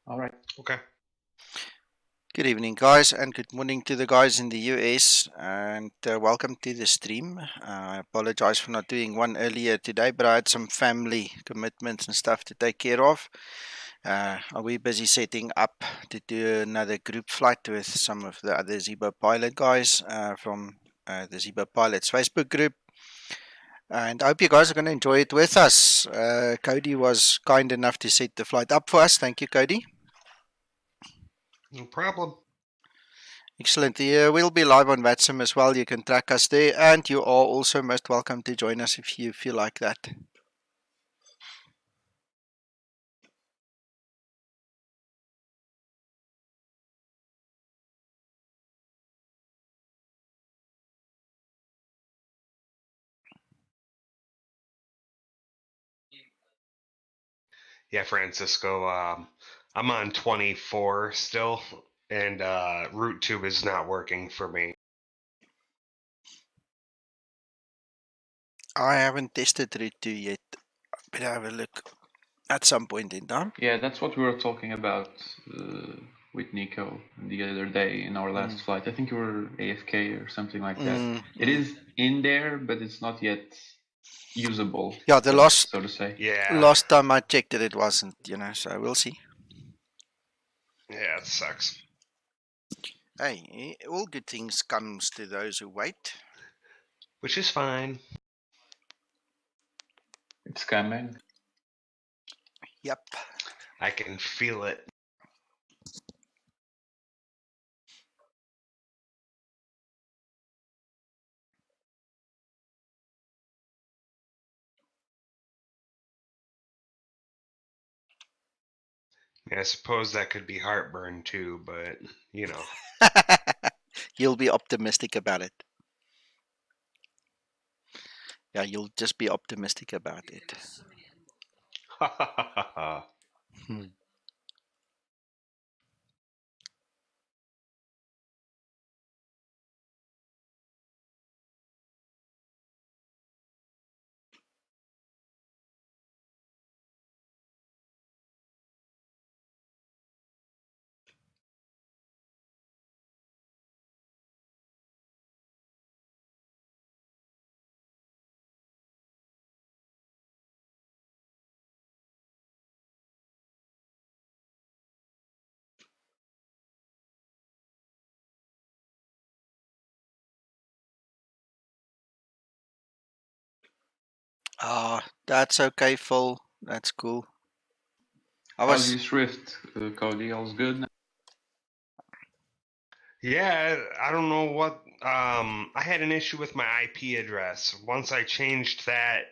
All right. Okay. Good evening, guys, and good morning to the guys in the US, and welcome to the stream. I apologize for not doing one earlier today, but I had some family commitments and stuff to take care of. Are we busy setting up to do another group flight with some of the other Zibo pilot guys from the Zibo Pilots Facebook group? And I hope you guys are going to enjoy it with us. Cody was kind enough to set the flight up for us. Thank you, Cody. No problem. Excellent. We'll be live on WhatsApp as well. You can track us there, and you are also most welcome to join us if you feel like that. Yeah, Francisco. I'm on 24 still, and root tube is not working for me. I haven't tested Route 2 yet, but I have a look at some point in time. Yeah, that's what we were talking about with Nico the other day in our last flight. I think you were AFK or something like that. It is in there, but it's not yet usable. Yeah, the last so to say. Yeah. last time I checked it, it wasn't. So we'll see. Yeah, it sucks. Hey, all good things comes to those who wait. Which is fine. It's coming. Yep. I can feel it. I suppose that could be heartburn too, but you know. You'll be optimistic about it. Yeah, you'll just be optimistic about it. That's okay, Phil. That's cool. How's your Swift, Cody? All's good? Yeah, I don't know what. I had an issue with my IP address. Once I changed that,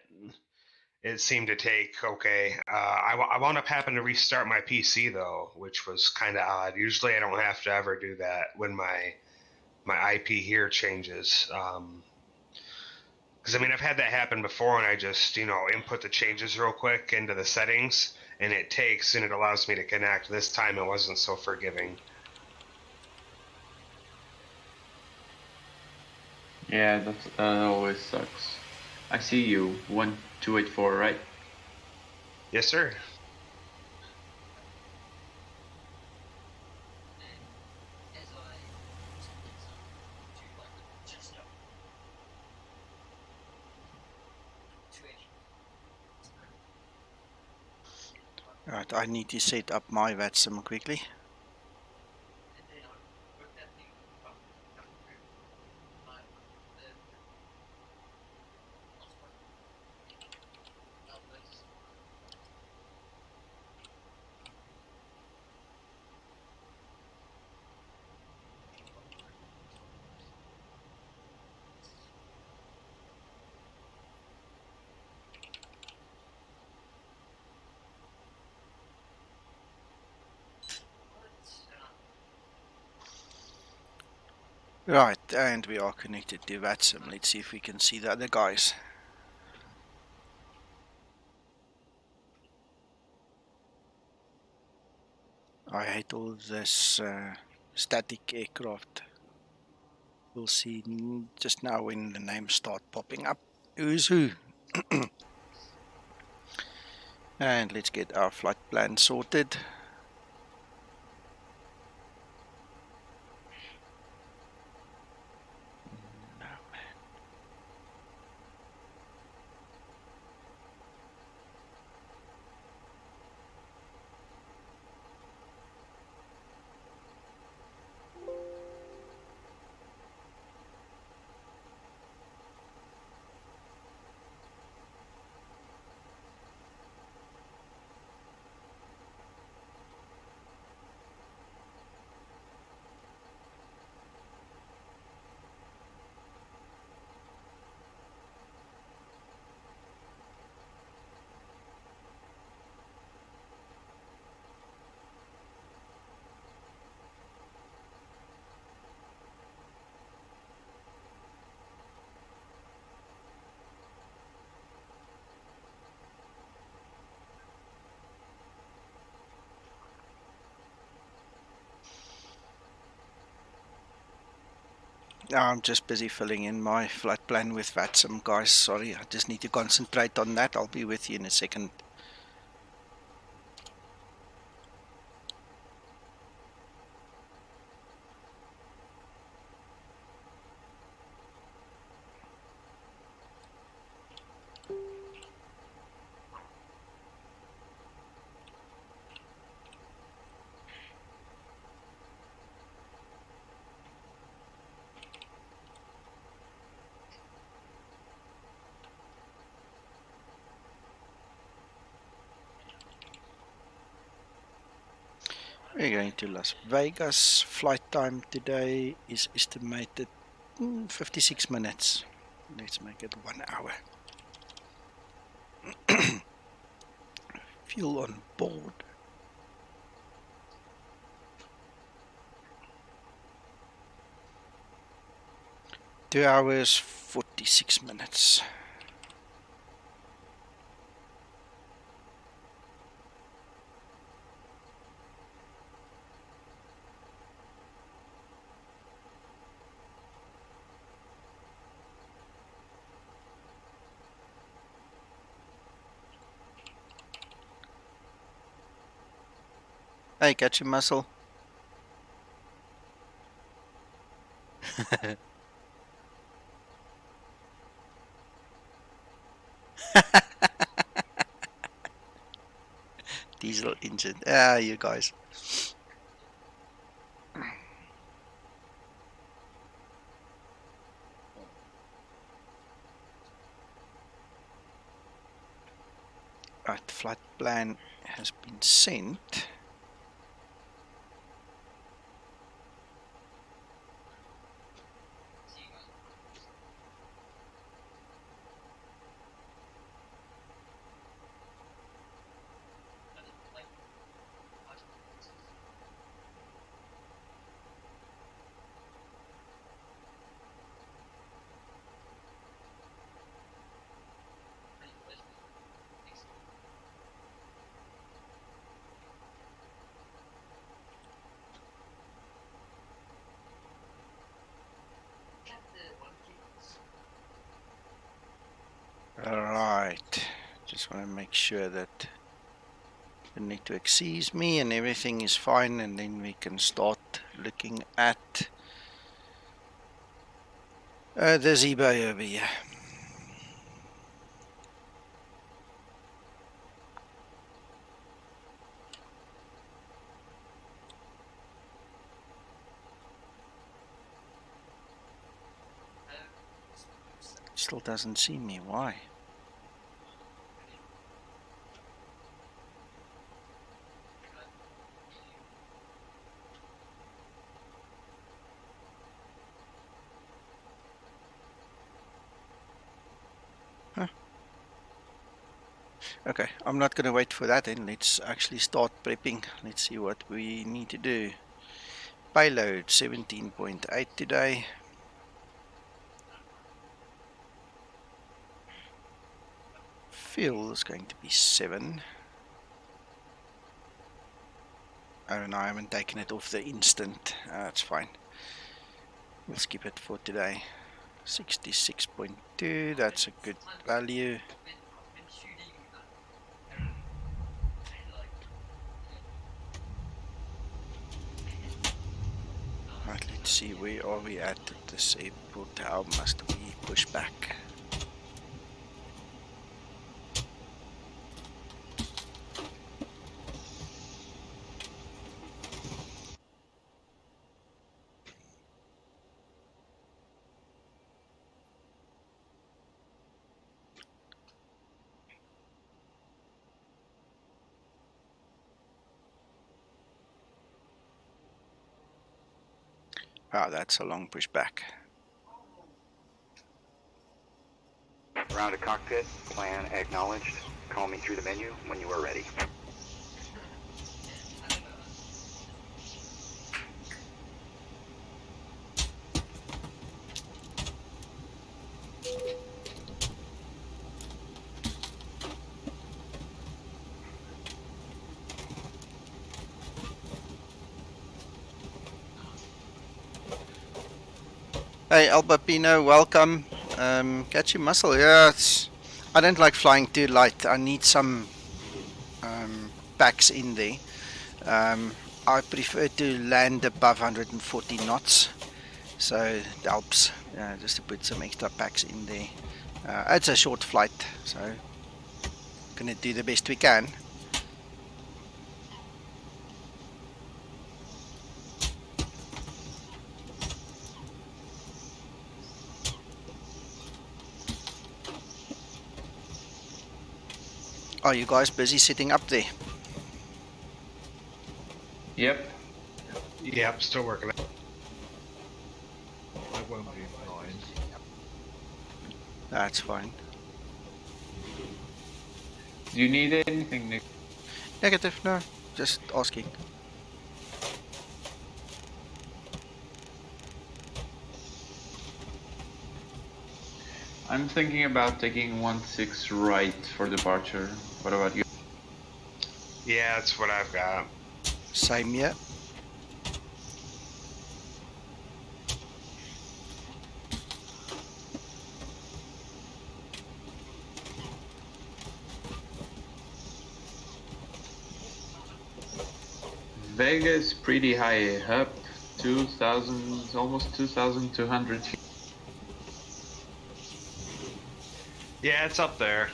it seemed to take okay. I wound up having to restart my PC though, which was kind of odd. Usually, I don't have to ever do that when my IP here changes. Because I mean, I've had that happen before, and I just input the changes real quick into the settings, and it takes and it allows me to connect. This time, it wasn't so forgiving. Yeah, that always sucks. I see you. 1284, right? Yes, sir. Right, I need to set up my VATSIM quickly. Right, and we are connected to VATSIM. Let's see if we can see the other guys. I hate all this static aircraft. We'll see just now when the names start popping up. Who's who? And let's get our flight plan sorted. I'm just busy filling in my flight plan with VATSIM, guys. Sorry, I just need to concentrate on that. I'll be with you in a second. We're going to Las Vegas. Flight time today is estimated 56 minutes. Let's make it 1 hour. Fuel on board. Two hours, 46 minutes. Hey, catch your muscle. Diesel engine. Ah, you guys. Right, flight plan has been sent. Alright, just want to make sure that the network sees me and everything is fine, and then we can start looking at the Zibo over here. Still doesn't see me, why? Huh. Okay, I'm not going to wait for that then. Let's actually start prepping. Let's see what we need to do. Payload 17.8 today. Fuel is going to be 7. Oh no, I haven't taken it off the instant. That's fine. We'll skip it for today. 66.2, that's a good value. Right, let's see, where are we at this airport? How must we push back? Wow, that's a long push back. Round to cockpit, plan acknowledged. Call me through the menu when you are ready. Hey, Albapino, welcome. Catch your muscle. Yeah, I don't like flying too light. I need some packs in there. I prefer to land above 140 knots, so it helps just to put some extra packs in there. It's a short flight, so gonna do the best we can. Are you guys busy setting up there? Yep. Yep, still working it. I won't be flying. That's fine. Do you need anything, Nick? Negative, no, just asking. I'm thinking about taking 1-6 right for departure. What about you? Yeah, that's what I've got. Same here. Vegas pretty high up, 2,000, almost 2,200 feet. Yeah, it's up there.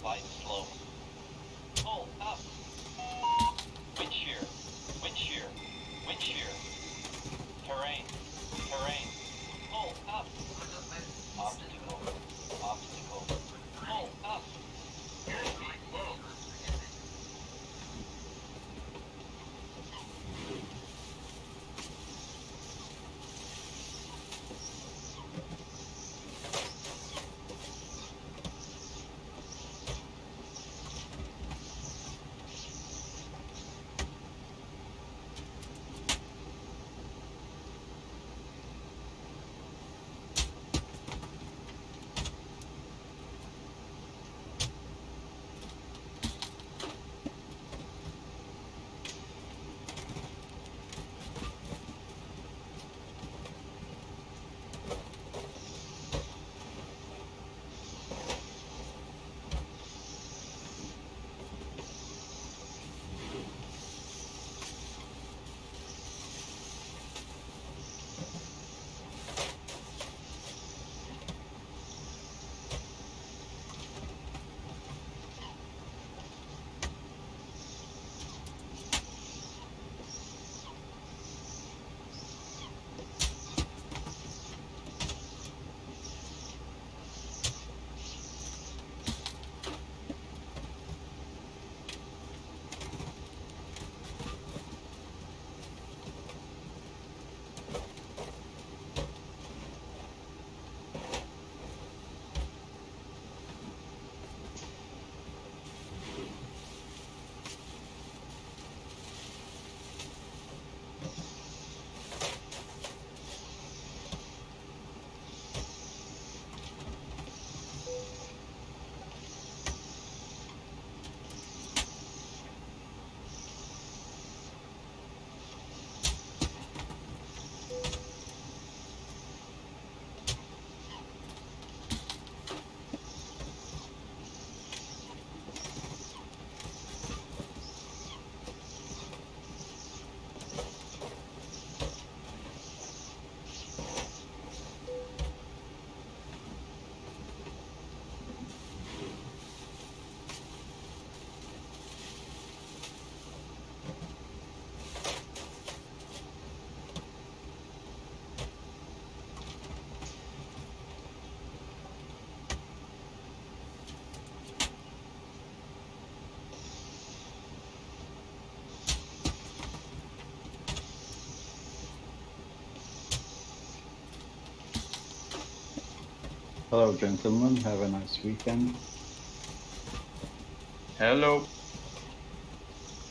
Light slow. Pull up. Wind shear. Wind shear. Wind shear. Terrain. Terrain. Pull up. Obstacle. Obstacle. Pull up. Airspeed low. Hello, gentlemen. Have a nice weekend. Hello.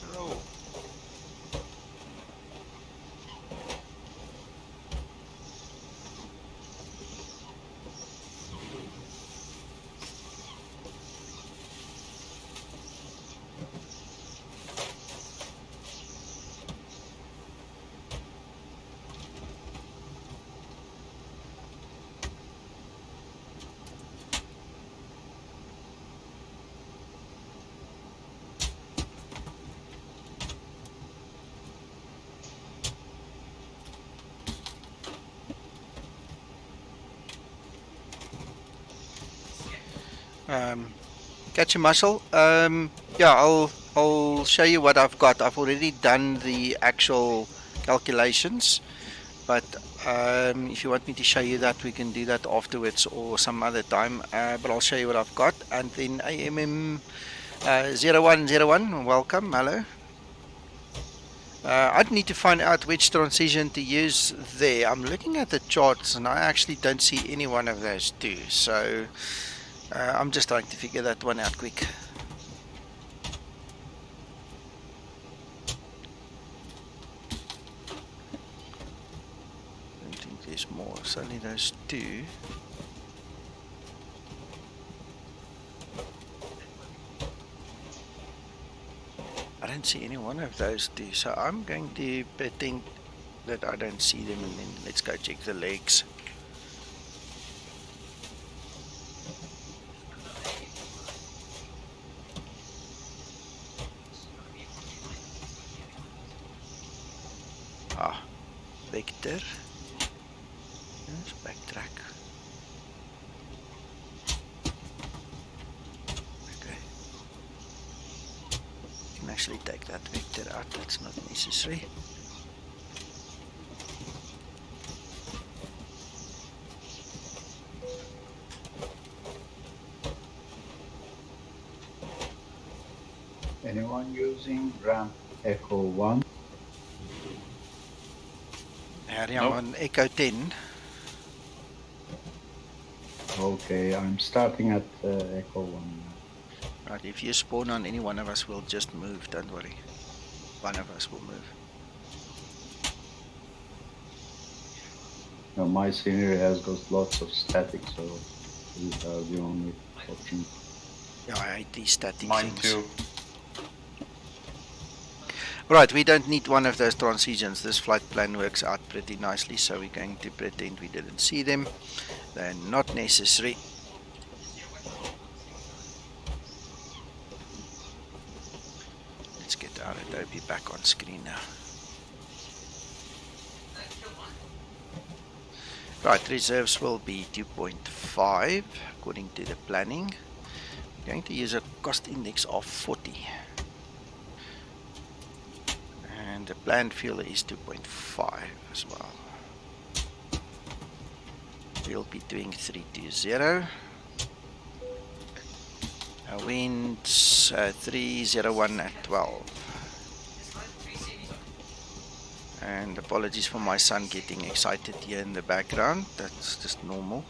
Hello. Catch a muscle. Yeah, I'll show you what I've got. I've already done the actual calculations, but if you want me to show you that, we can do that afterwards or some other time. But I'll show you what I've got. And then AMM 0101, welcome, hello. I'd need to find out which transition to use there. I'm looking at the charts and I actually don't see any one of those two. So I'm just trying to figure that one out quick. I don't think there's more. It's only those two. I don't see any one of those two, so I'm going to pretend that I don't see them, and then let's go check the legs. Ah, vector. Let's backtrack. Actually take that vector out, that's not necessary. Anyone using ramp Echo 1? Harry, I'm on Echo 10. Okay, I'm starting at Echo 1 now. Right, if you spawn on any one of us, we'll just move, don't worry. One of us will move. Now my scenery has got lots of static, so these are the only options. Yeah, I hate these static Mine things. too. Right, we don't need one of those transitions. This flight plan works out pretty nicely, so we're going to pretend we didn't see them. They're not necessary. Let's get our Adobe back on screen now. Right, reserves will be 2.5 according to the planning. We're going to use a cost index of 40. And the planned fuel is 2.5 as well. We'll be doing 320. Winds 301 at 12. And apologies for my son getting excited here in the background. That's just normal.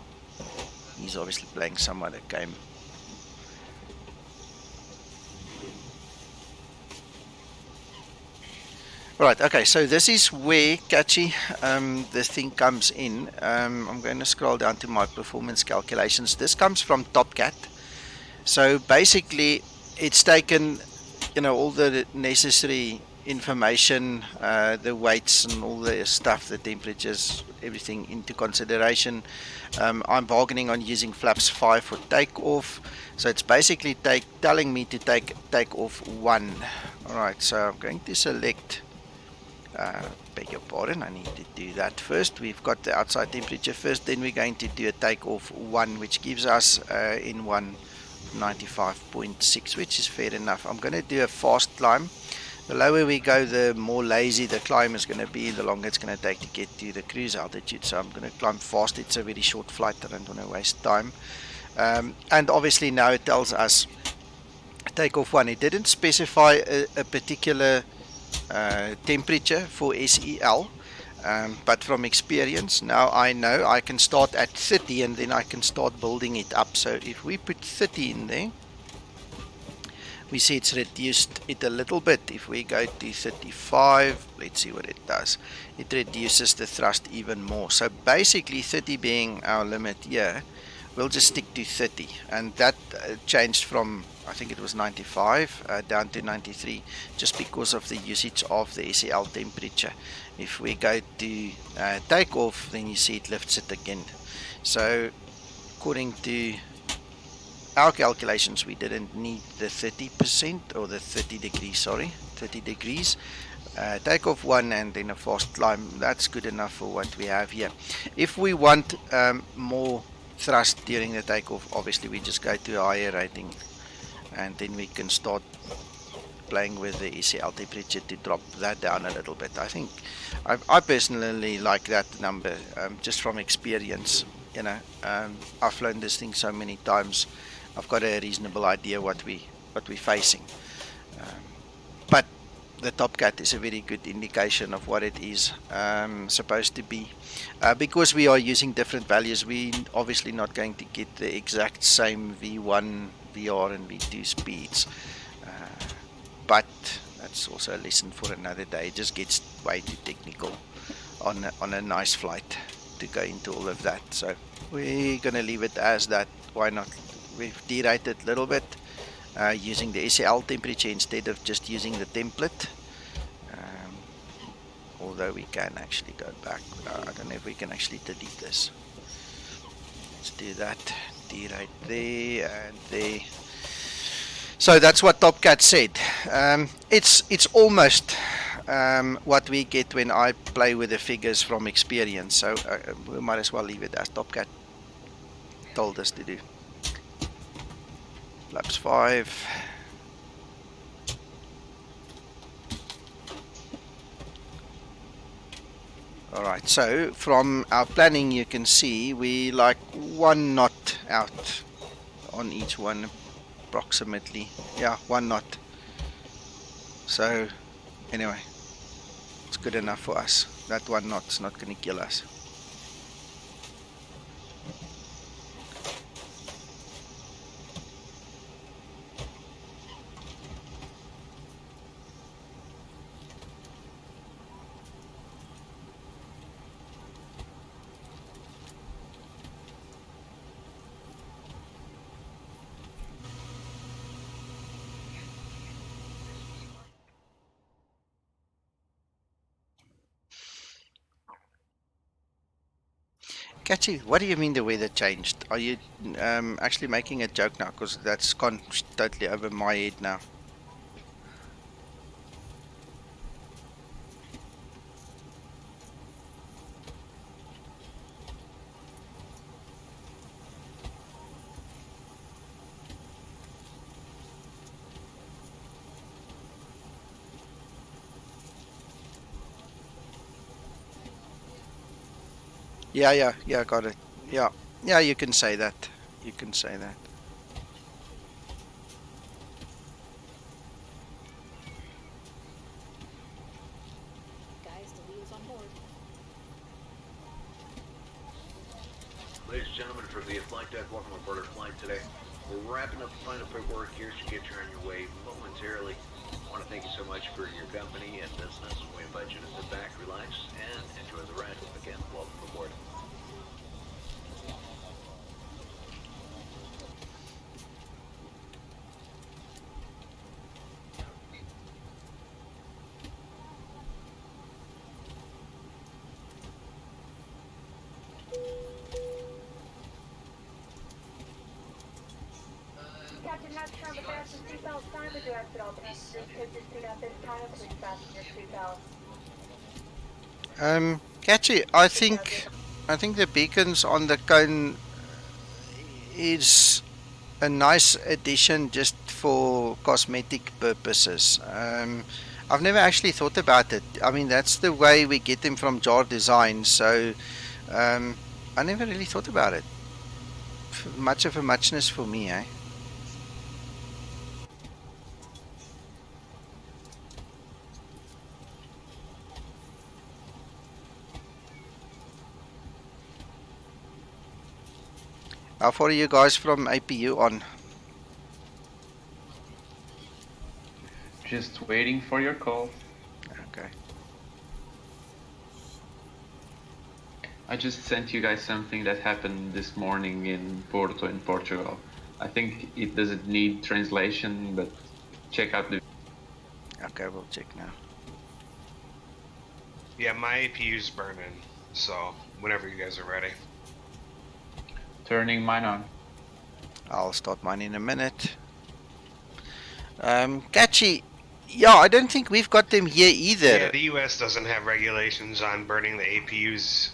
He's obviously playing some other game. Right, okay, so this is where Catchy, this thing comes in. I'm going to scroll down to my performance calculations. This comes from TopCat. So basically, it's taken, you know, all the necessary information, the weights and all the stuff, the temperatures, everything into consideration. I'm bargaining on using flaps 5 for takeoff. So it's basically telling me to take takeoff 1. Alright, so I'm going to select, beg your pardon, I need to do that first. We've got the outside temperature first, then we're going to do a takeoff 1, which gives us in 1 95.6, which is fair enough. I'm going to do a fast climb. The lower we go, the more lazy the climb is going to be, the longer it's going to take to get to the cruise altitude. So I'm going to climb fast. It's a very short flight. I don't want to waste time. And obviously now it tells us takeoff 1. It didn't specify a particular temperature for SEL. But from experience, now I know I can start at 30 and then I can start building it up. So if we put 30 in there, we see it's reduced it a little bit. If we go to 35, let's see what it does. It reduces the thrust even more. So basically 30 being our limit here, we'll just stick to 30. And that changed from, I think it was 95 down to 93 just because of the usage of the SEL temperature. If we go to takeoff, then you see it lifts it again. So according to our calculations, we didn't need the 30% or the 30 degrees. Takeoff 1 and then a fast climb, that's good enough for what we have here. If we want more thrust during the takeoff, obviously we just go to a higher rating, and then we can start playing with the ECL temperature to drop that down a little bit. I think I personally like that number, just from experience. You know, I've flown this thing so many times. I've got a reasonable idea what we're facing. But the Top Cat is a very good indication of what it is supposed to be. Because we are using different values, we're obviously not going to get the exact same V1, VR, and V2 speeds. But that's also a lesson for another day. It just gets way too technical on a nice flight to go into all of that. So we're going to leave it as that. Why not? We've derated a little bit using the SAL temperature instead of just using the template. Although we can actually go back. I don't know if we can actually delete this. Let's do that. Derate there and there. So that's what Top Cat said. It's almost what we get when I play with the figures from experience. So we might as well leave it as Top Cat told us to do. Laps 5. Alright, so from our planning you can see we like 1 knot out on each one. Approximately, yeah, 1 knot. So anyway, it's good enough for us. That 1 knot's not going to kill us. Catchy, what do you mean the weather changed? Are you actually making a joke now? Because that's gone totally over my head now. Yeah, got it. Yeah, you can say that. You can say that. Guys, the wheel's on board. Ladies and gentlemen, for the flight deck, welcome aboard our flight today. We're wrapping up the final paperwork here to get you on your way momentarily. I want to thank you so much for your company and business. We invite you to sit back, relax, and enjoy the ride. Again, welcome aboard. Captain, not sure, but there's some seatbelt sign to direct all passengers. Take your seat at this time, please fasten your seatbelt. Catchy, I think the beacons on the cone is a nice addition just for cosmetic purposes. I've never actually thought about it. I mean, that's the way we get them from jar design, so I never really thought about it. Much of a muchness for me, eh? How far are you guys from APU on? Just waiting for your call. Okay. I just sent you guys something that happened this morning in Porto in Portugal. I think it doesn't need translation, but check out the... Okay, we'll check now. Yeah, my APU's burning, so whenever you guys are ready. Turning mine on. I'll start mine in a minute. Catchy, yeah, I don't think we've got them here either. Yeah, the US doesn't have regulations on burning the APUs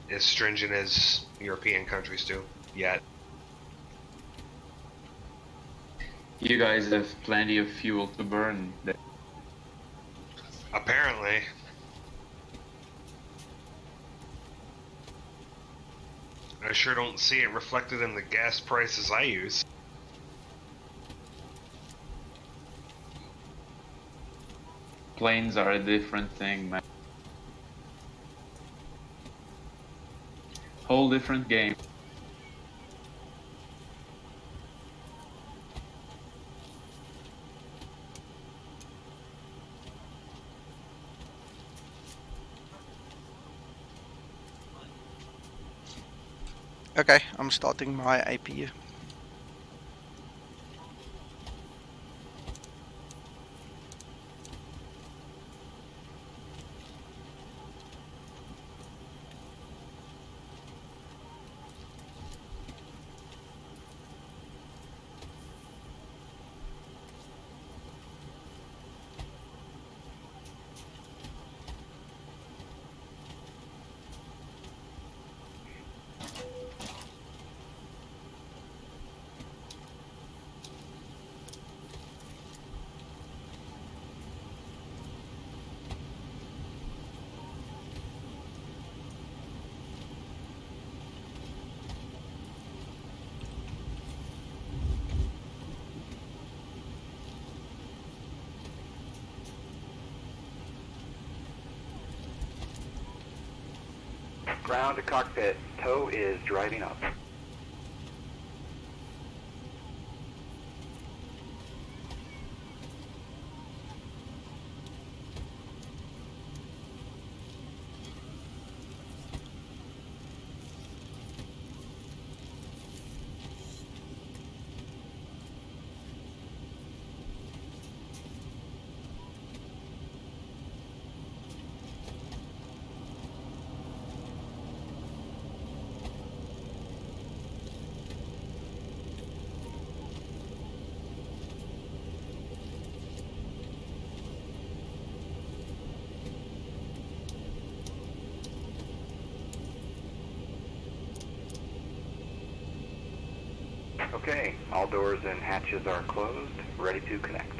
as stringent as European countries do yet. You guys have plenty of fuel to burn. Apparently. I sure don't see it reflected in the gas prices I use. Planes are a different thing, man. Whole different game. Okay, I'm starting my APU. Ground to cockpit. Tow is driving up. Okay, all doors and hatches are closed, ready to connect.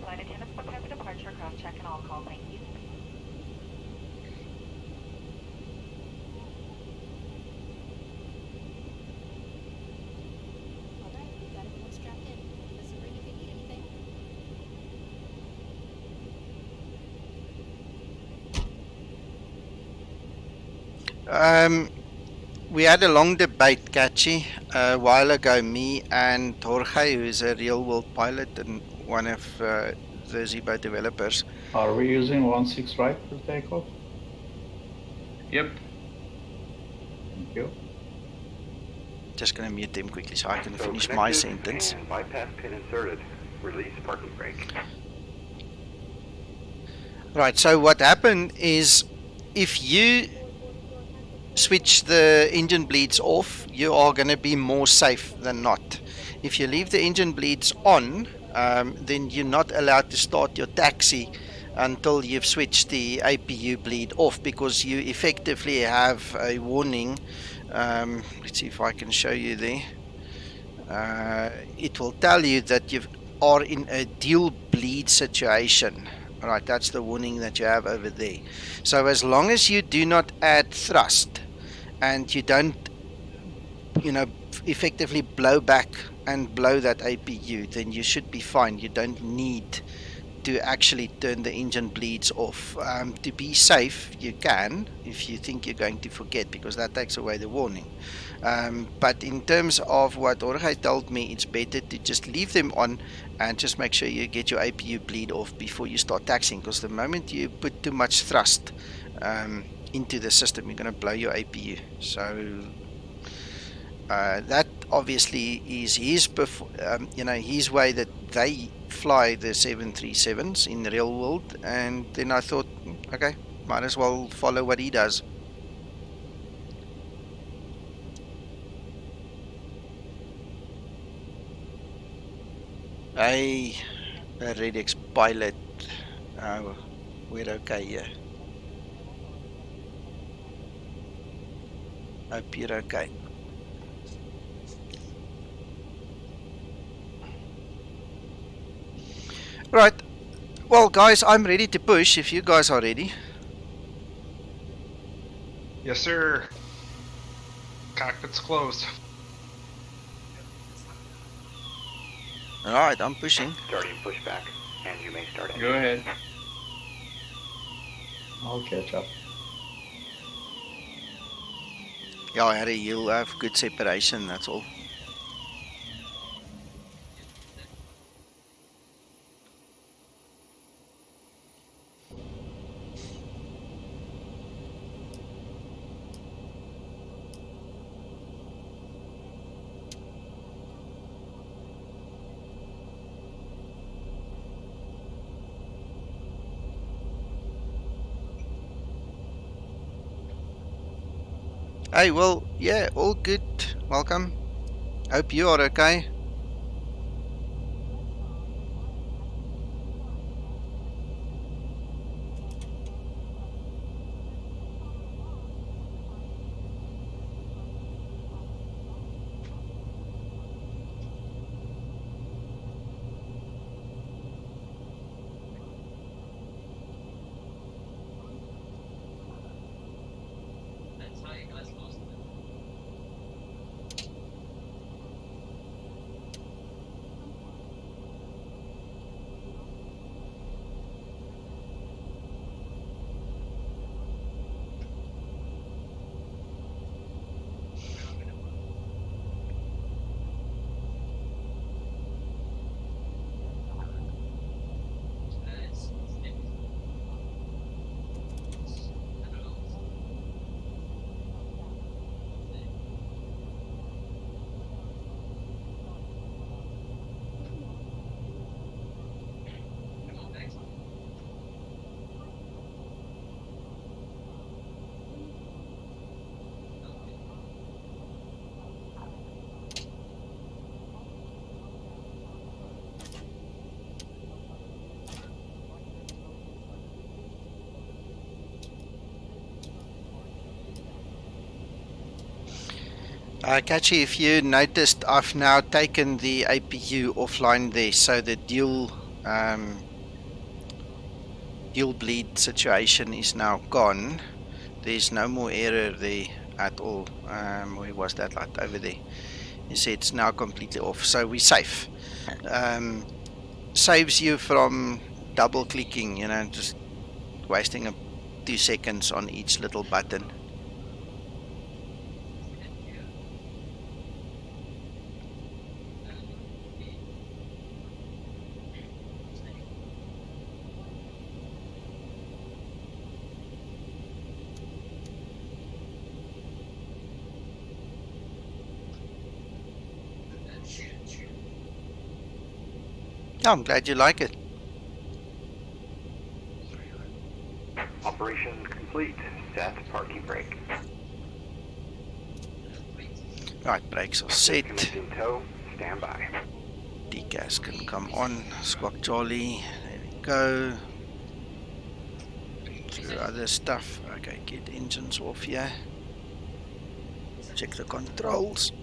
Flight attendants, prepare for departure, cross check and all call, thank you. Alright, we've got everyone strapped in. Give us a ring if you need anything. We had a long debate, Catchy, a while ago, me and Jorge, who is a real-world pilot and one of the Zibo developers. Are we using 1-6 right for takeoff? Yep. Thank you. Just going to mute them quickly so I can So finish my connected sentence. and bypass pin inserted. Release parking brake. Right, so what happened is if you switch the engine bleeds off, you are going to be more safe than not. If you leave the engine bleeds on, then you're not allowed to start your taxi until you've switched the APU bleed off, because you effectively have a warning. Let's see if I can show you there. It will tell you that you are in a dual bleed situation. All right, that's the warning that you have over there. So as long as you do not add thrust and you don't, effectively blow back and blow that APU, then you should be fine. You don't need to actually turn the engine bleeds off. To be safe, you can, if you think you're going to forget, because that takes away the warning. But in terms of what Jorge told me, it's better to just leave them on and just make sure you get your APU bleed off before you start taxiing, because the moment you put too much thrust into the system, you're going to blow your APU. So that obviously is his way that they fly the 737s in the real world, and then I thought, okay, might as well follow what he does. Hey, the Redx pilot, we're okay here. Hope you're okay. Right. Well, guys, I'm ready to push if you guys are ready. Yes, sir. Cockpit's closed. Alright, I'm pushing. Starting pushback, and you may start engine. Go ahead. I'll catch up. Yeah, Harry, you'll have good separation, that's all. Hey, well, yeah, all good. Welcome. Hope you are okay. Catchy, if you noticed, I've now taken the APU offline there, so the dual bleed situation is now gone. There's no more error there at all. Where was that light? Over there. You see it's now completely off, so we're safe. Saves you from double clicking, you know, just wasting 2 seconds on each little button. I'm glad you like it. Operation complete. Set parking brake. Right, brakes are set. In tow. Stand by. Degas can come on. Squawk Charlie. There we go. Through other stuff. Okay, get engines off here. Check the controls.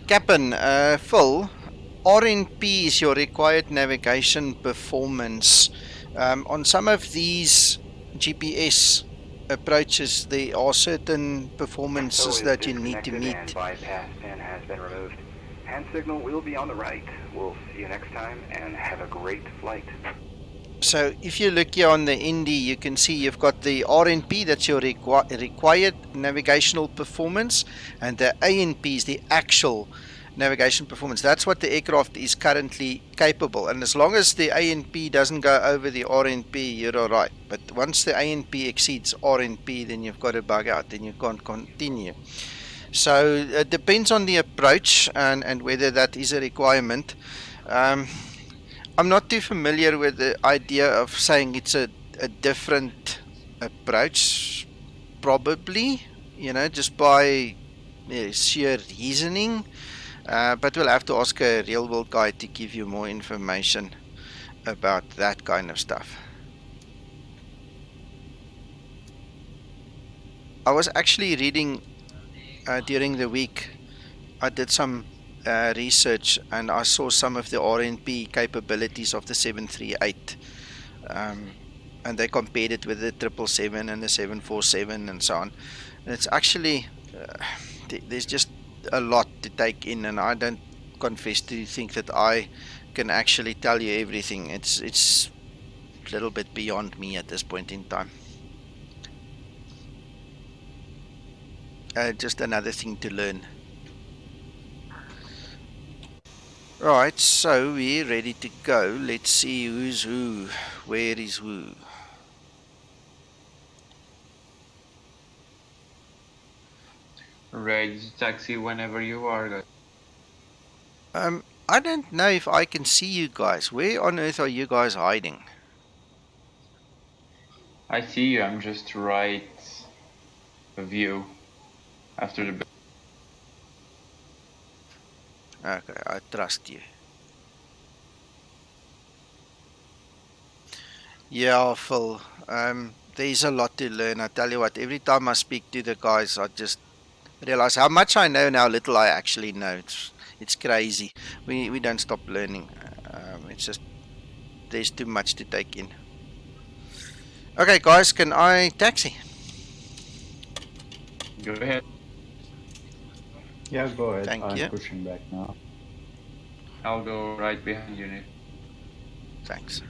Captain, Phil, RNP is your required navigation performance. On some of these GPS approaches, there are certain performances that you need to meet. And bypass pin has been removed. Hand signal will be on the right. We'll see you next time and have a great flight. So if you look here on the ND, you can see you've got the RNP, that's your required navigational performance, and the ANP is the actual navigation performance. That's what the aircraft is currently capable, and as long as the ANP doesn't go over the RNP, you're alright. But once the ANP exceeds RNP, then you've got to bug out, then you can't continue. So it depends on the approach and whether that is a requirement. I'm not too familiar with the idea of saying it's a different approach. Probably, just by sheer reasoning. But we'll have to ask a real world guy to give you more information about that kind of stuff. I was actually reading during the week. I did some research and I saw some of the RNP capabilities of the 738, and they compared it with the 777 and the 747 and so on. And it's actually there's just a lot to take in, and I don't confess to think that I can actually tell you everything. It's a little bit beyond me at this point in time. Just another thing to learn. Right, so we're ready to go. Let's see who's who. Where is who? Ready to taxi whenever you are, guys. I don't know if I can see you guys. Where on earth are you guys hiding? I see you. I'm just right of you after the. Okay, I trust you. Yeah, Phil. There's a lot to learn. I tell you what, every time I speak to the guys, I just realize how much I know and how little I actually know. It's crazy. We don't stop learning. It's just there's too much to take in. Okay, guys, can I taxi? Go ahead. Yeah, go ahead. Thank I'm you. pushing back now. I'll go right behind you, Nick. Thanks.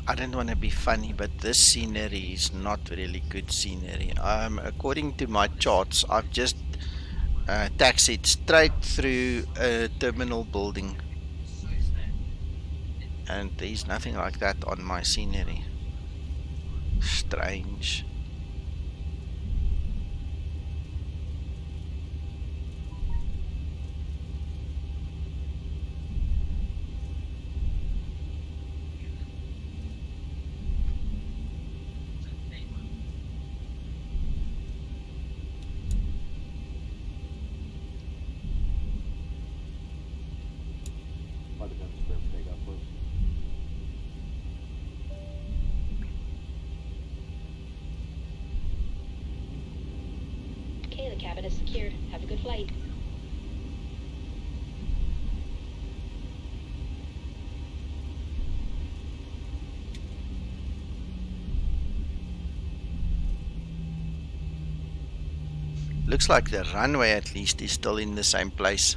I don't want to be funny, but this scenery is not really good scenery. According to my charts, I've just taxied straight through a terminal building, and there's nothing like that on my scenery. Strange. Okay, the cabin is secured. Have a good flight. Looks like the runway at least is still in the same place.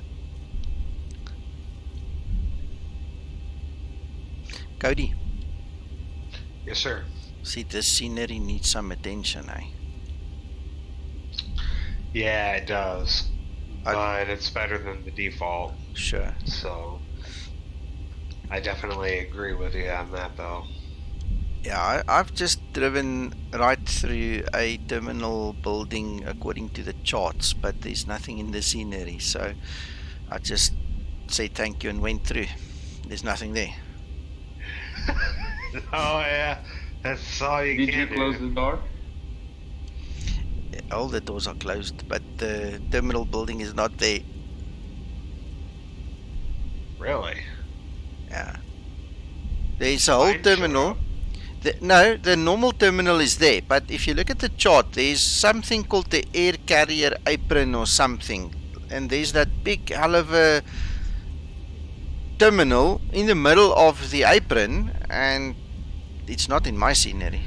Cody. Yes, sir. See, this scenery needs some attention, eh? Yeah, it does. But it's better than the default. Sure. So I definitely agree with you on that, though. Yeah, I've just driven right through a terminal building according to the charts, but there's nothing in the scenery, so I just said thank you and went through. There's nothing there. Oh, yeah. That's all you Did can you close do. the door? All the doors are closed, but the terminal building is not there. Really? Yeah. There's a whole Mine showed terminal. up. No, the normal terminal is there, but if you look at the chart, there's something called the air carrier apron or something, and there's that big hell of a terminal in the middle of the apron, and it's not in my scenery.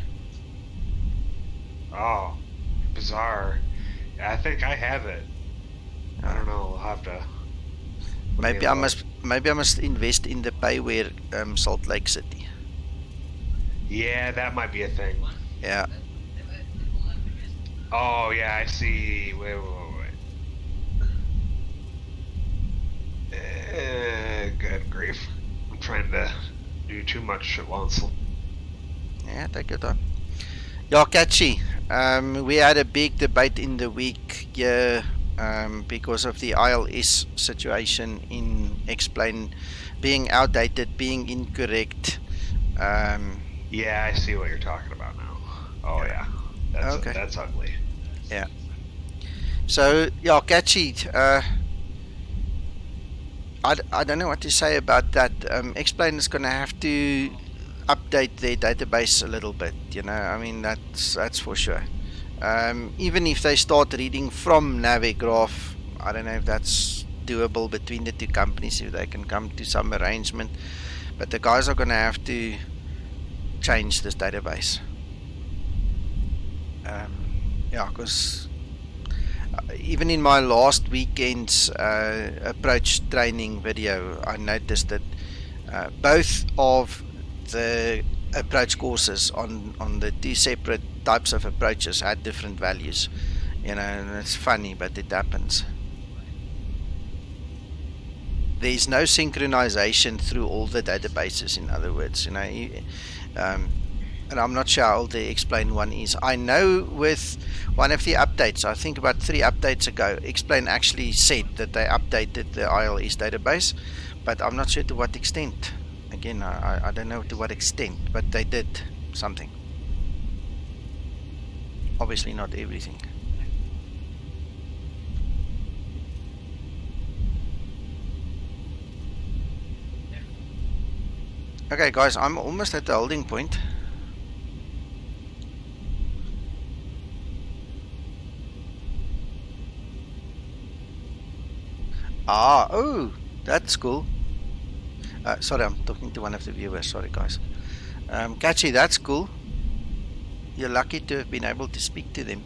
Oh, bizarre. I think I have it. I don't know. I'll have to. Maybe I must invest in the payware Salt Lake City. Yeah, that might be a thing. Yeah. Oh yeah, I see. Wait. Good grief! I'm trying to do too much at once. Yeah, take your time. Yeah, catchy. We had a big debate in the week here because of the ILS situation in Explain being outdated, being incorrect. Yeah, I see what you're talking about now. Oh yeah, that's ugly. Yeah. So yeah, catchy. I don't know what to say about that. Explain is going to have to update their database a little bit. I mean that's for sure. Even if they start reading from Navigraph, I don't know if that's doable between the two companies, if they can come to some arrangement. But the guys are going to have to change this database. Yeah, because even in my last weekend's approach training video, I noticed that both of the approach courses on the two separate types of approaches had different values. And it's funny, but it happens. There's no synchronization through all the databases, in other words. And I'm not sure how the Explain one is. I know with one of the updates, I think about 3 updates ago, Explain actually said that they updated the ILS database, but I'm not sure to what extent. Again, I don't know to what extent, but they did something. Obviously not everything. Okay guys, I'm almost at the holding point. Oh, that's cool. Sorry, I'm talking to one of the viewers. Sorry guys. Catchy, that's cool. You're lucky to have been able to speak to them.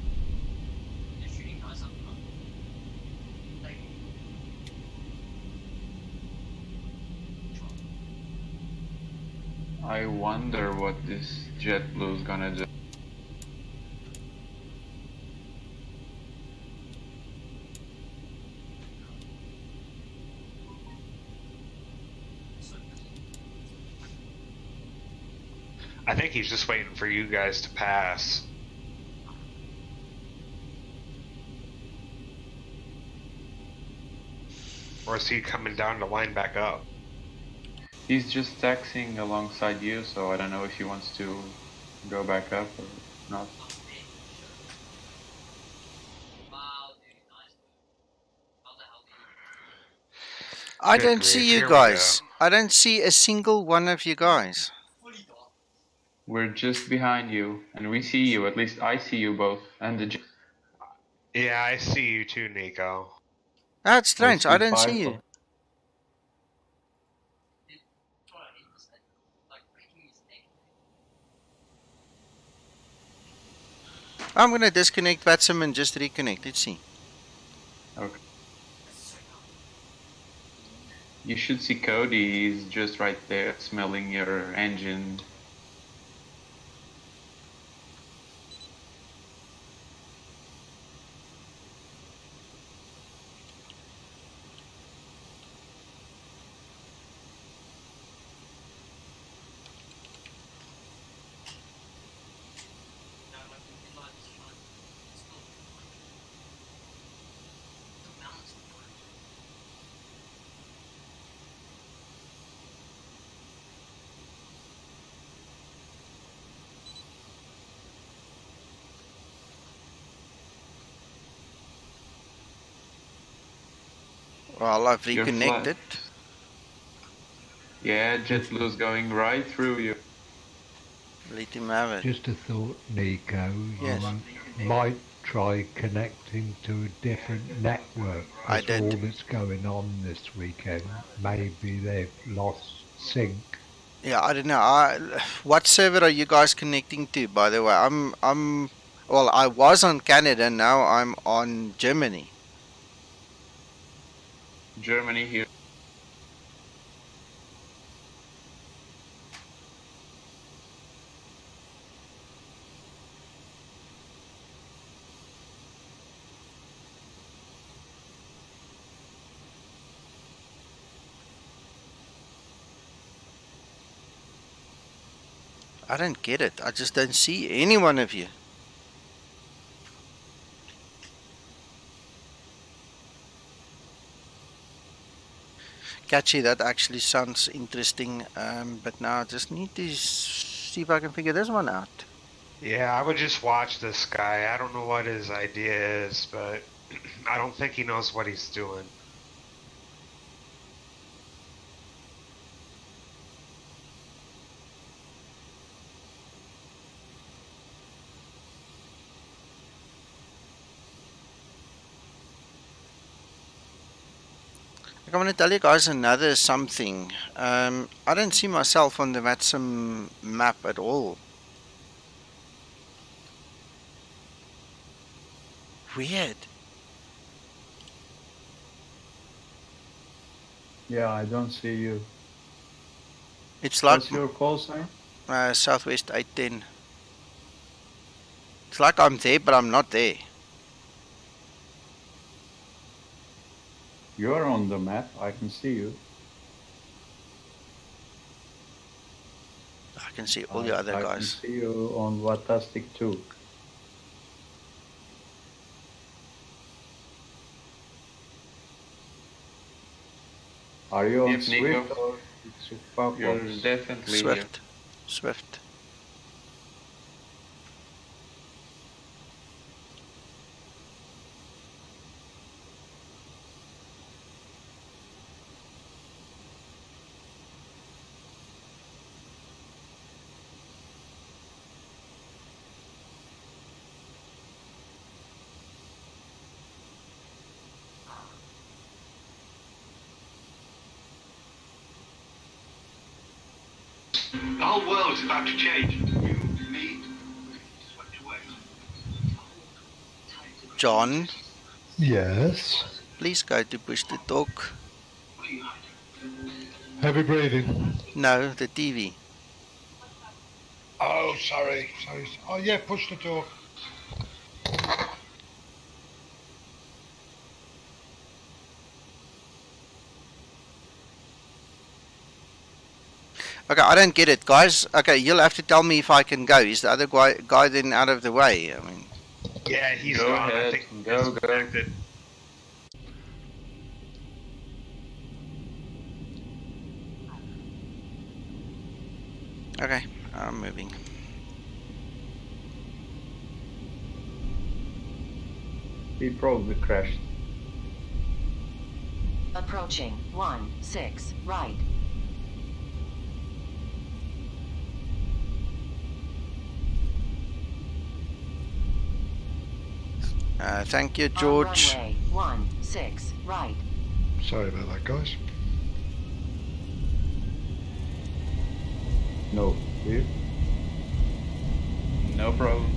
I wonder what this JetBlue is gonna do. I think he's just waiting for you guys to pass. Or is he coming down to line back up? He's just taxiing alongside you, so I don't know if he wants to go back up or not. I don't see you guys. I don't see a single one of you guys. We're just behind you, and we see you. At least I see you both, and the. Yeah, I see you too, Nico. That's strange. I don't see you. I'm gonna disconnect Watson and just reconnect. Let's see. Okay. You should see Cody. He's just right there, smelling your engine. Well, I've You're reconnected. flat. Yeah, JetBlue's going right through you. Let him have it. Just a thought, Nico. Yes. You might try connecting to a different network. I That's all did. that's going on this weekend. Maybe they've lost sync. Yeah, I don't know. What server are you guys connecting to, by the way? Well, I was on Canada, now I'm on Germany. Germany here. I don't get it. I just don't see any one of you. Catchy, that actually sounds interesting. But now I just need to see if I can figure this one out. Yeah, I would just watch this guy. I don't know what his idea is, but I don't think he knows what he's doing. I'm going to tell you guys another something. I don't see myself on the Vatsum map at all. Weird. Yeah, I don't see you. It's like What's your call sign? Southwest 810. It's like I'm there, but I'm not there. You're on the map. I can see you. I can see all the other I can guys. see you on Watastic 2. Are you on Yep, Nico. Swift or Firefox? You're definitely Swift. Swift. The whole world is about to change. You, me, swept away. John, Yes. please go to push to talk. Heavy breathing. No, the TV. Oh, sorry. Oh, yeah, push the talk. Okay, I don't get it, guys. Okay, you'll have to tell me if I can go. Is the other guy then out of the way? I mean, Yeah, he's Go gone. I ahead. think Go, it's go. connected. okay, I'm moving. He probably crashed. Approaching 16 right. Thank you, On George. runway 16 right. Sorry about that, guys. No, here. No problem.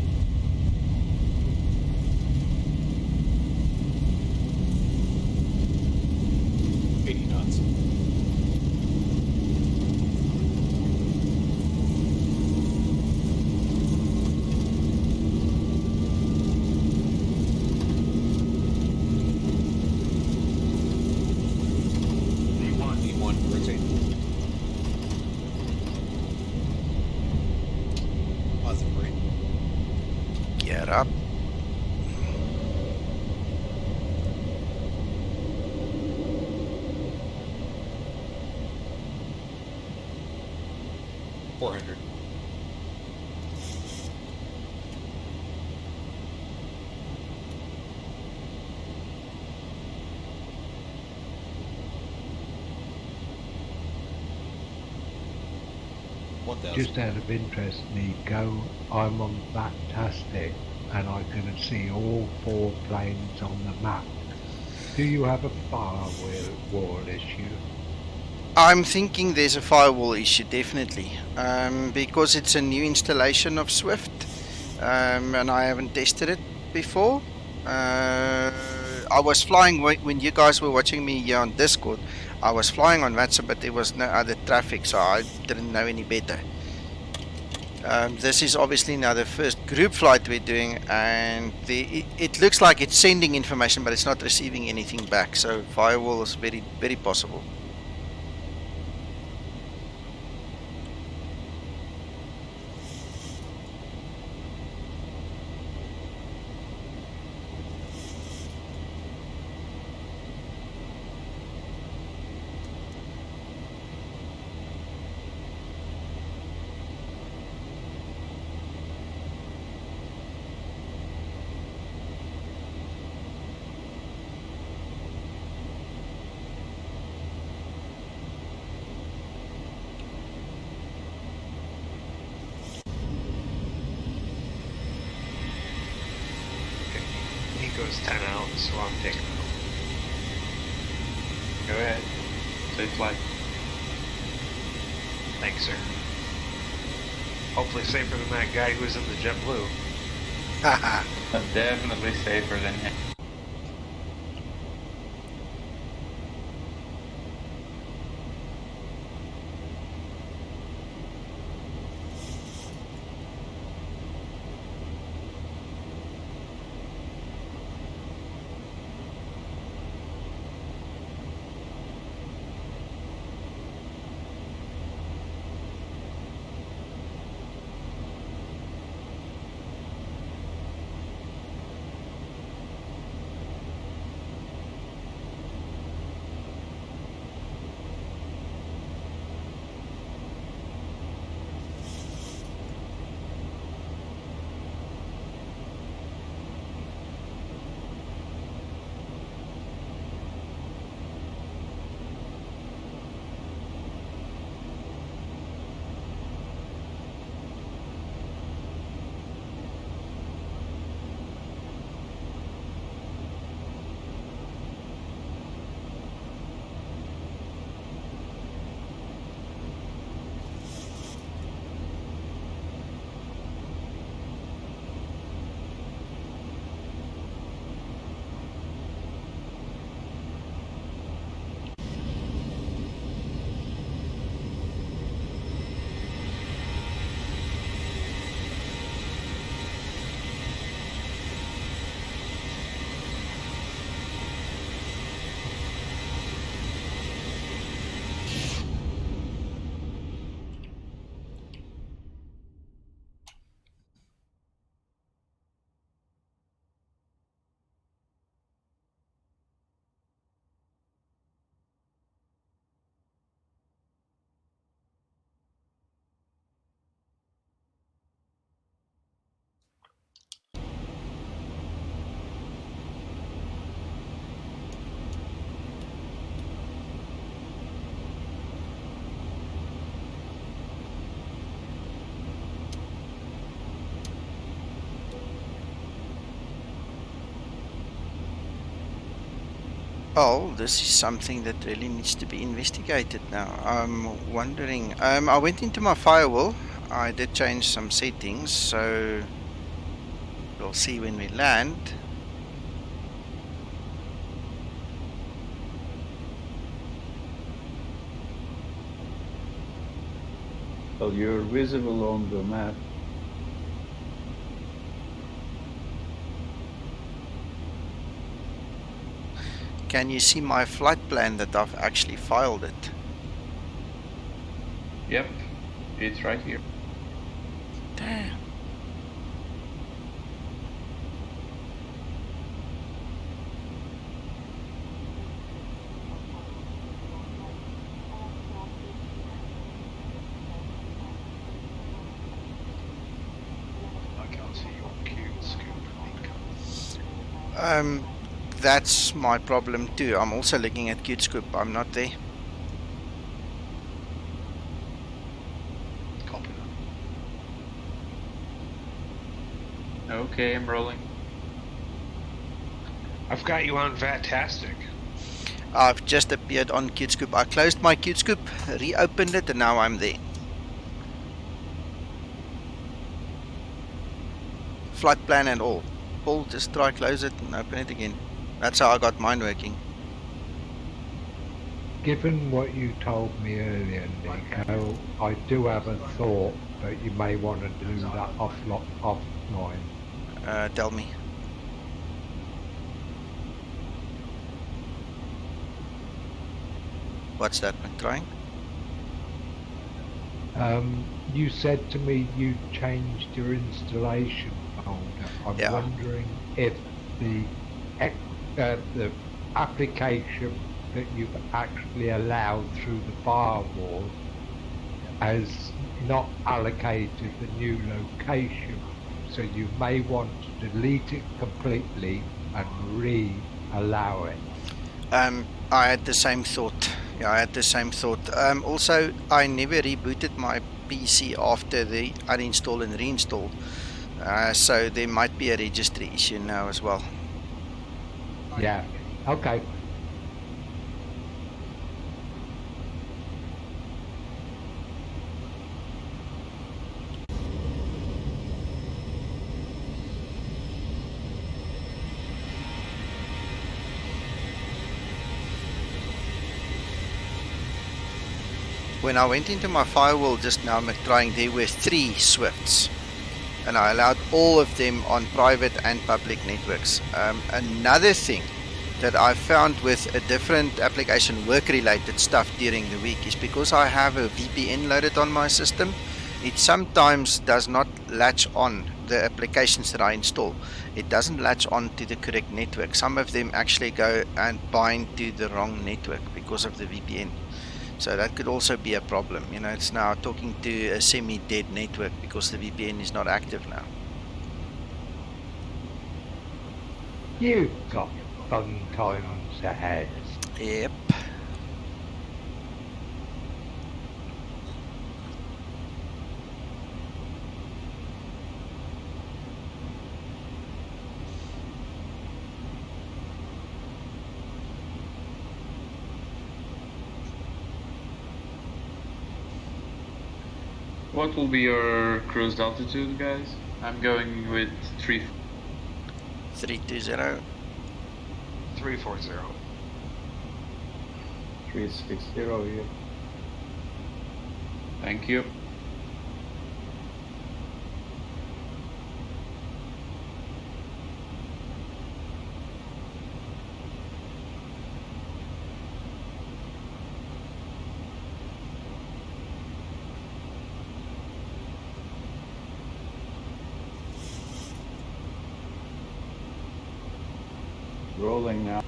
Get up. just out of interest, Nico, I'm on Fantastic and I can see all 4 planes on the map. Do you have a firewall issue? I'm thinking there's a firewall issue, definitely, because it's a new installation of Swift, and I haven't tested it before. I was flying when you guys were watching me here on Discord. I was flying on WhatsApp, but there was no other traffic, so I didn't know any better. This is obviously now the first group flight we're doing, and it looks like it's sending information, but it's not receiving anything back. So firewall is very, very possible. Nico's 10 out, so I'm taking out. Go ahead. Safe flight. Thanks, sir. Hopefully safer than that guy who was in the JetBlue. Definitely safer than him. Oh, this is something that really needs to be investigated now. I'm wondering. I went into my firewall. I did change some settings, so we'll see when we land. Well, you're visible on the map. Can you see my flight plan that I've actually filed it? Yep, it's right here. Damn. I can't see your cute scoop, That's my problem too. I'm also looking at CuteScoop. I'm not there. Copy. Okay, I'm rolling. I've got you on Vatastic. I've just appeared on QtScoop. I closed my QtScoop, reopened it, and now I'm there. Flight plan and all. Paul, just try close it and open it again. That's how I got mine working. Given what you told me earlier, Nico, I do have a thought that you may want to do that offline. Tell me. What's that, McTrying? You said to me you changed your installation folder. I'm wondering if the application that you've actually allowed through the firewall has not allocated the new location. So you may want to delete it completely and re-allow it. I had the same thought. Yeah, I had the same thought. Also, I never rebooted my PC after the uninstall and reinstall. So there might be a registry issue now as well. Yeah, okay. When I went into my firewall just now, McTrying, there were 3 Swifts. And I allowed all of them on private and public networks. Another thing that I found with a different application work-related stuff during the week is because I have a VPN loaded on my system, it sometimes does not latch on the applications that I install. It doesn't latch on to the correct network. Some of them actually go and bind to the wrong network because of the VPN. So that could also be a problem. You know, it's now talking to a semi-dead network because the VPN is not active now. You've got fun times ahead. Yep. What will be your cruise altitude, guys? I'm going with 320. 340. 360 here. Thank you. Rolling now.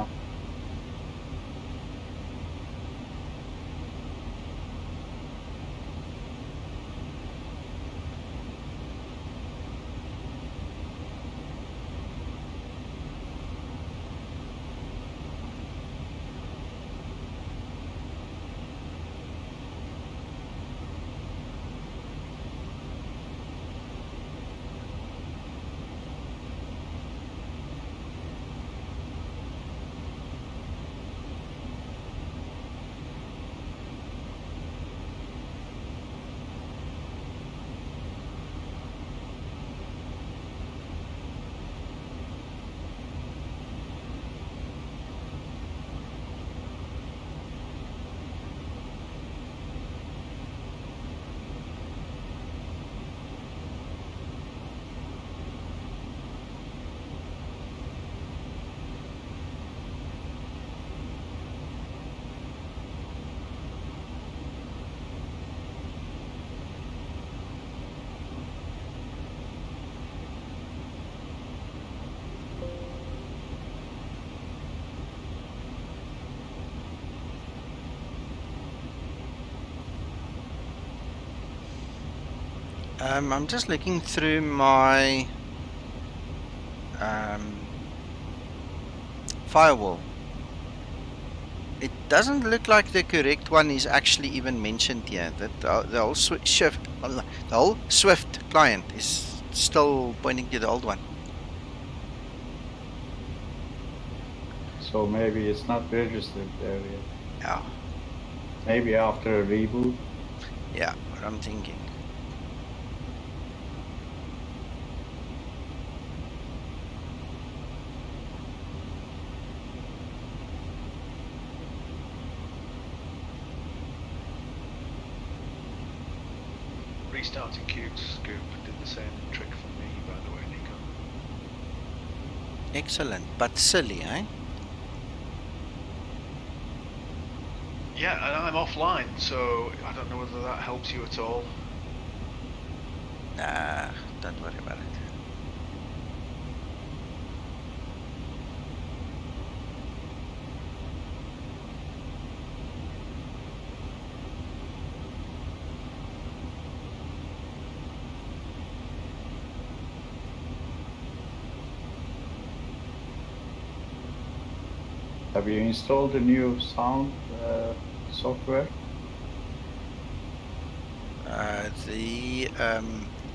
I'm just looking through my firewall. It doesn't look like the correct one is actually even mentioned here. That the whole Swift client is still pointing to the old one. So maybe it's not registered there yet. Yeah, Maybe after a reboot. yeah, what I'm thinking. Restarting Cube Scoop did the same trick for me, by the way, Nico. Excellent, but silly, eh? Yeah, and I'm offline, so I don't know whether that helps you at all. Nah, don't worry about it. Have you installed the new sound software? The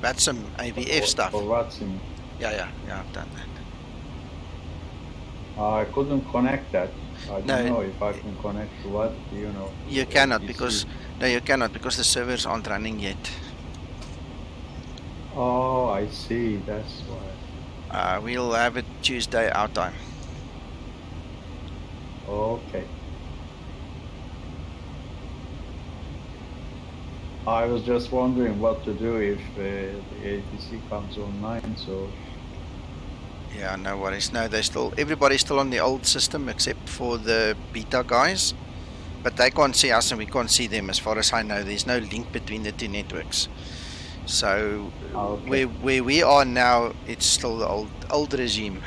that's some AVF stuff. For Watson. Yeah, I've done that. I couldn't connect that. I don't No, know if I can connect to what, you know. You to cannot APC. because you cannot because the servers aren't running yet. Oh, I see. That's why. We'll have it Tuesday our time. Okay. I was just wondering what to do if the ATC comes online. So. Yeah, no worries. No, everybody's still on the old system except for the beta guys. But they can't see us and we can't see them. As far as I know, there's no link between the two networks. So Okay. where we are now, it's still the old regime.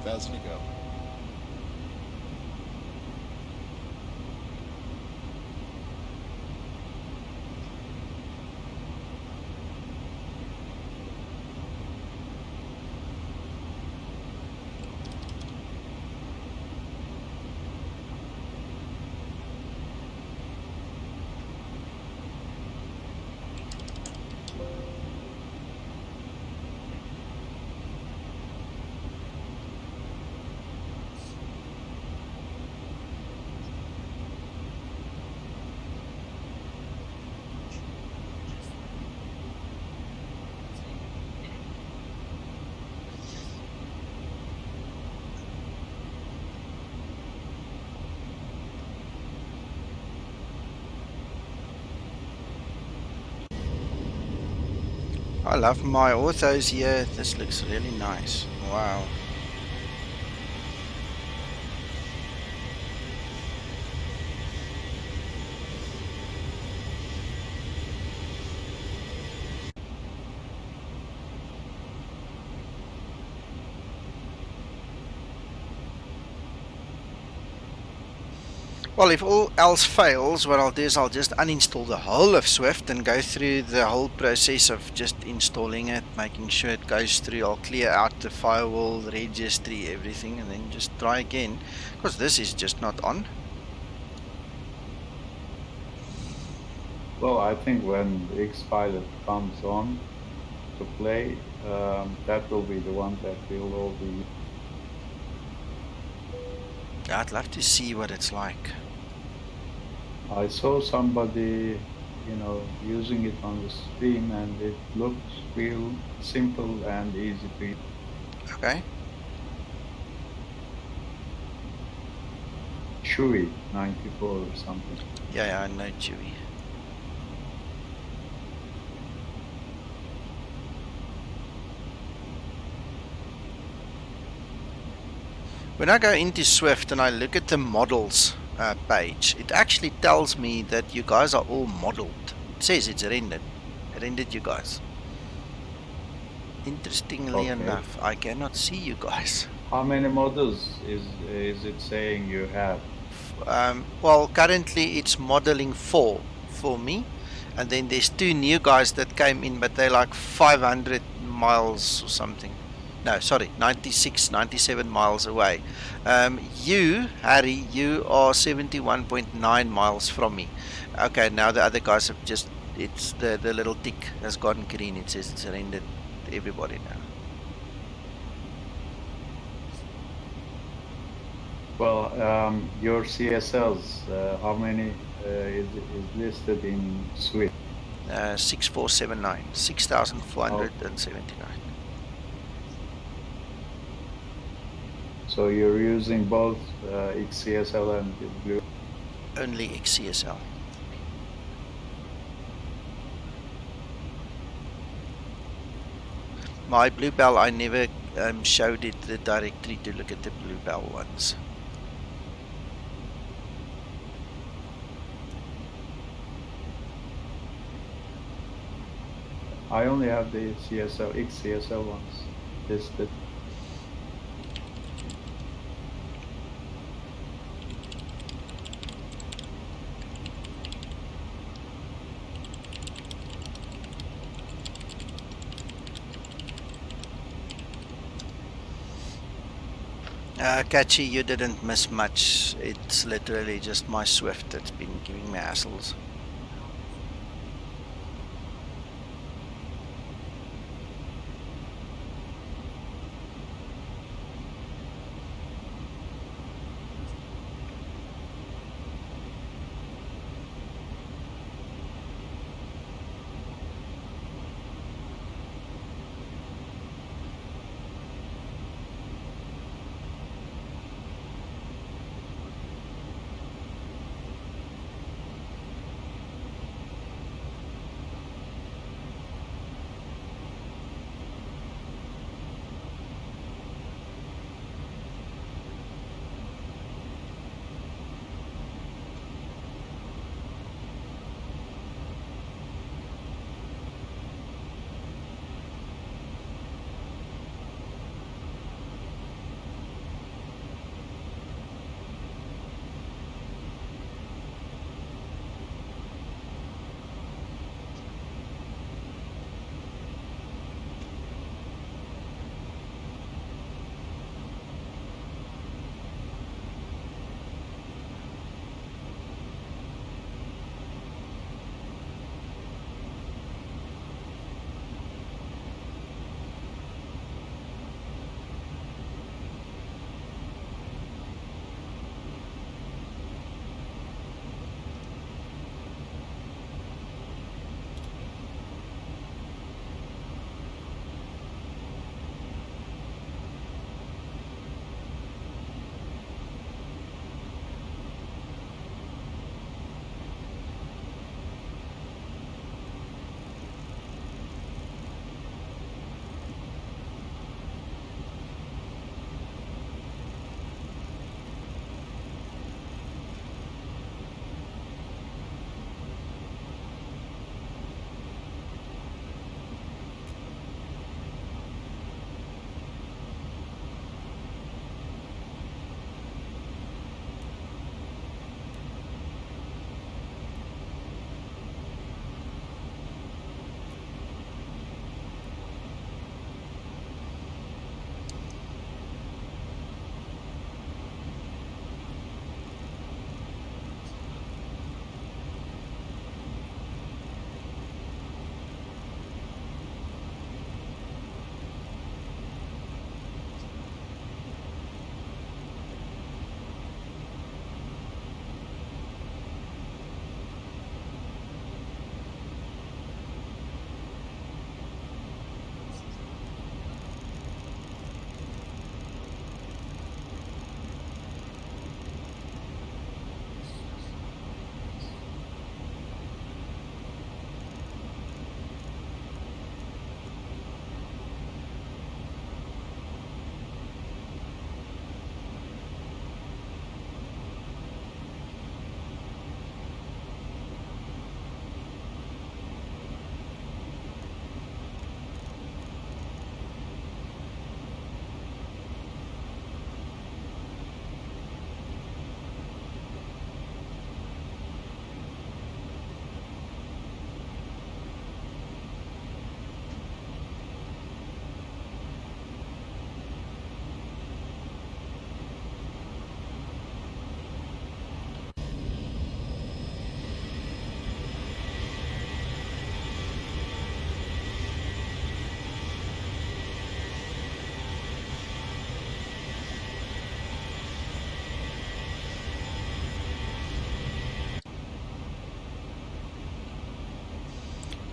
Thousand to go. I love my orthos here. This looks really nice. Wow. Well, if all else fails, what I'll do is I'll just uninstall the whole of Swift and go through the whole process of just installing it, making sure it goes through. I'll clear out the firewall, the registry, everything, and then just try again, because this is just not on. Well, I think when the X-Pilot comes on to play, that will be the one that will all be. I'd love to see what it's like. I saw somebody, you know, using it on the stream, and it looked real simple and easy to use. Okay. Chewy 94 or something. Yeah, I know Chewy. When I go into Swift and I look at the models page, it actually tells me that you guys are all modeled. It says it's rendered you guys. Interestingly enough, I cannot see you guys. How many models is it saying you have? Well, currently it's modeling 4 for me. And then there's 2 new guys that came in, but they're like 500 miles or something. No, sorry, 96, 97 miles away. You, Harry, you are 71.9 miles from me. Okay, now the other guys have just, it's the little tick has gone green. It says it's rendered everybody now. Well, your CSLs, how many is listed in Swift? 6479, 6,479. So you're using both XCSL and Blue? Only XCSL. My Bluebell, I never showed it the directory to look at the Bluebell ones. I only have the XCSL ones listed. Catchy, you didn't miss much. It's literally just my Swift that's been giving me hassles.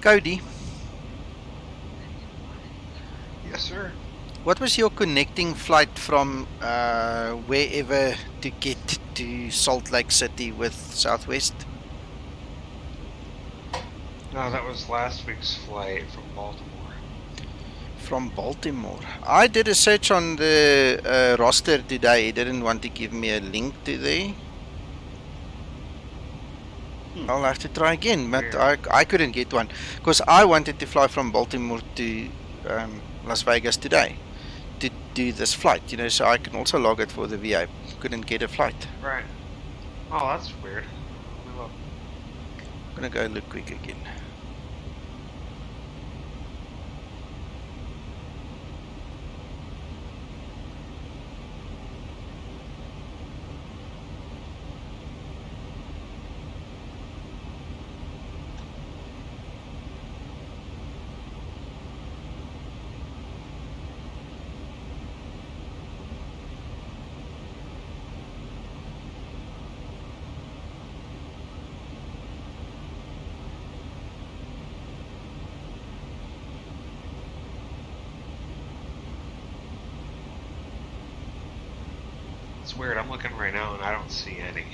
Cody, Yes, sir. what was your connecting flight from wherever to get to Salt Lake City with Southwest? No, that was last week's flight from Baltimore. From Baltimore. I did a search on the roster today. It didn't want to give me a link to there. I'll have to try again, but I couldn't get one because I wanted to fly from Baltimore to Las Vegas today to do this flight, you know, so I can also log it for the VA. Couldn't get a flight. Right. Oh, that's weird. Let me look. I'm gonna go look quick again. It's weird. I'm looking right now and I don't see any.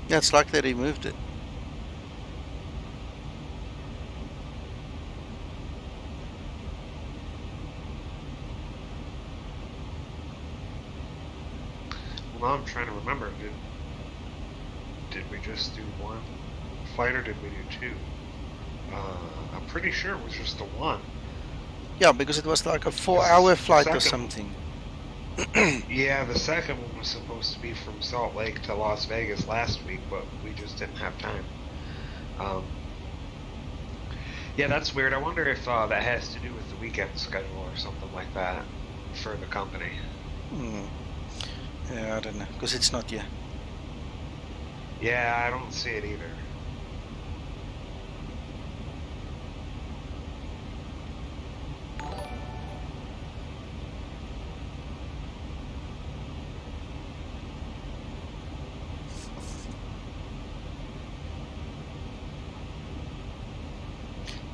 Yeah, it's like they removed it. Well, now I'm trying to remember. Did we just do one flight or did we do two? I'm pretty sure it was just the one. Yeah, because it was like a 4-hour flight or something. Yeah, the second one was supposed to be from Salt Lake to Las Vegas last week, but we just didn't have time. Yeah, that's weird. I wonder if that has to do with the weekend schedule or something like that for the company. Yeah, I don't know, because it's not here. Yeah, I don't see it either.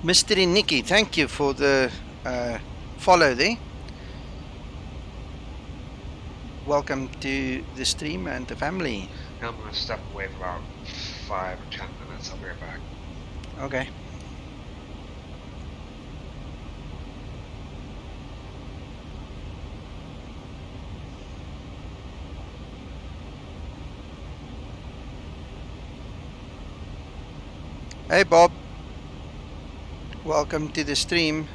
Mystery Nikki, thank you for the follow there. Welcome to the stream and the family. I'm going to step away for about 5 or 10 minutes. I'll be right back. Okay. Hey Bob, welcome to the stream.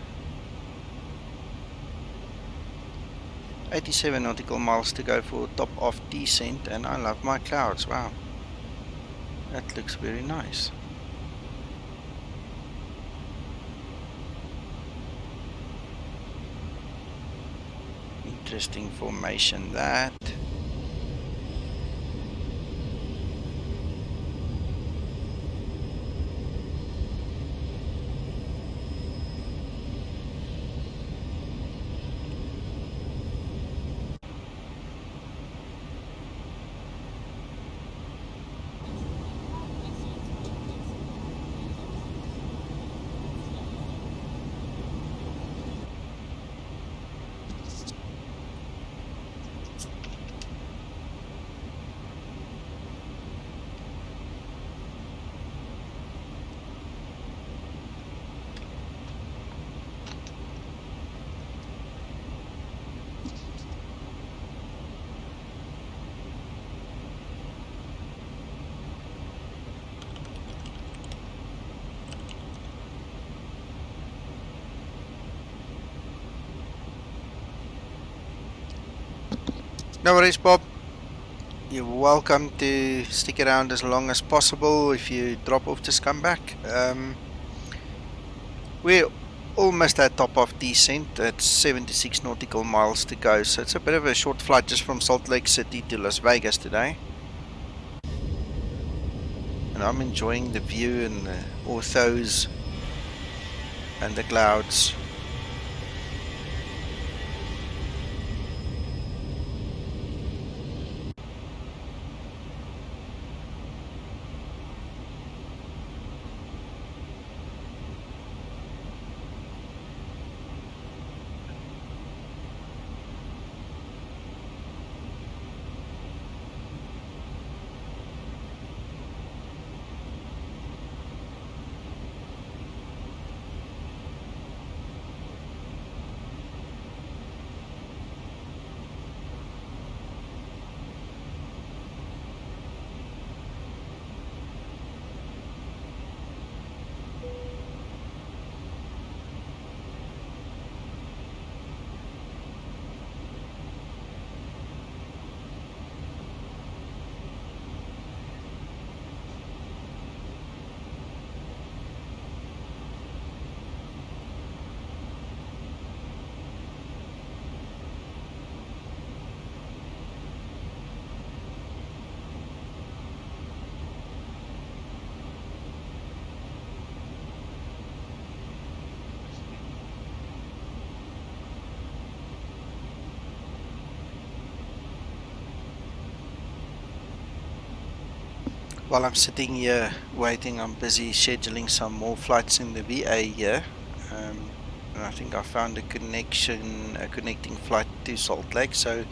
87 nautical miles to go for top off descent, and I love my clouds. Wow, that looks very nice. Interesting formation that. No worries, Bob. You're welcome to stick around as long as possible. If you drop off, just come back. We're almost at top of descent. It's 76 nautical miles to go, so it's a bit of a short flight just from Salt Lake City to Las Vegas today. And I'm enjoying the view and the orthos and the clouds. While I'm sitting here waiting, I'm busy scheduling some more flights in the VA here. And I think I found a connecting flight to Salt Lake. So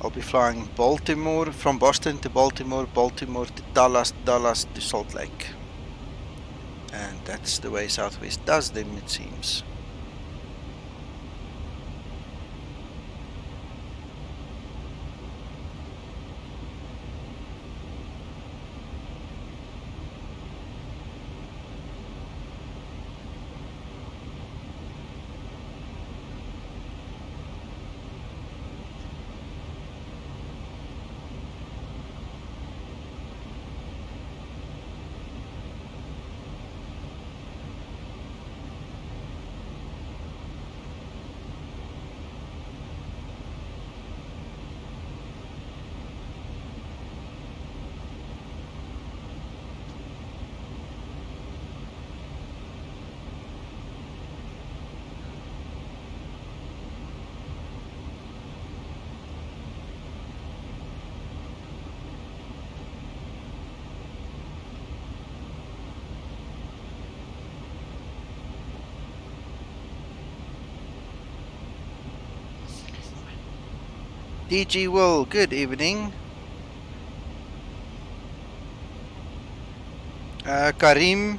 I'll be flying from Boston to Baltimore, Baltimore to Dallas, Dallas to Salt Lake. And that's the way Southwest does them, it seems. DG Will, good evening. Karim,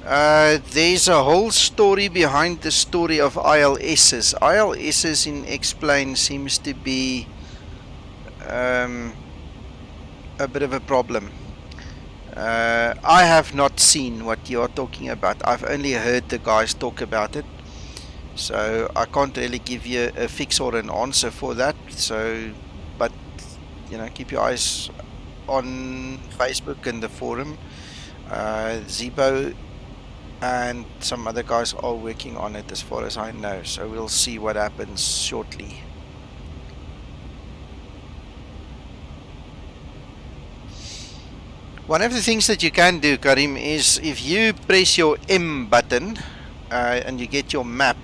there's a whole story behind the story of ILSs. ILSs in X-Plane seems to be a bit of a problem. I have not seen what you are talking about. I've only heard the guys talk about it. So I can't really give you a fix or an answer for that. So, but keep your eyes on Facebook and the forum. Zibo and some other guys are working on it as far as I know. So we'll see what happens shortly. One of the things that you can do, Karim, is if you press your M button and you get your map,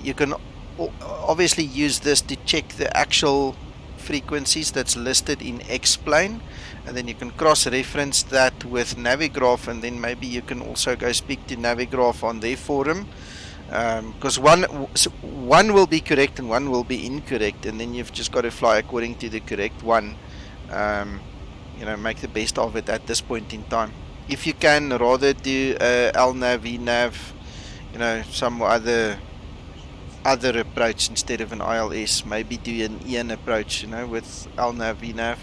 you can obviously use this to check the actual frequencies that's listed in X-Plane, and then you can cross-reference that with Navigraph, and then maybe you can also go speak to Navigraph on their forum, because one will be correct and one will be incorrect, and then you've just got to fly according to the correct one. Make the best of it at this point in time. If you can, rather do LNAV, VNAV, some other approach instead of an ILS. Maybe do an EN approach, with LNAV, VNAV.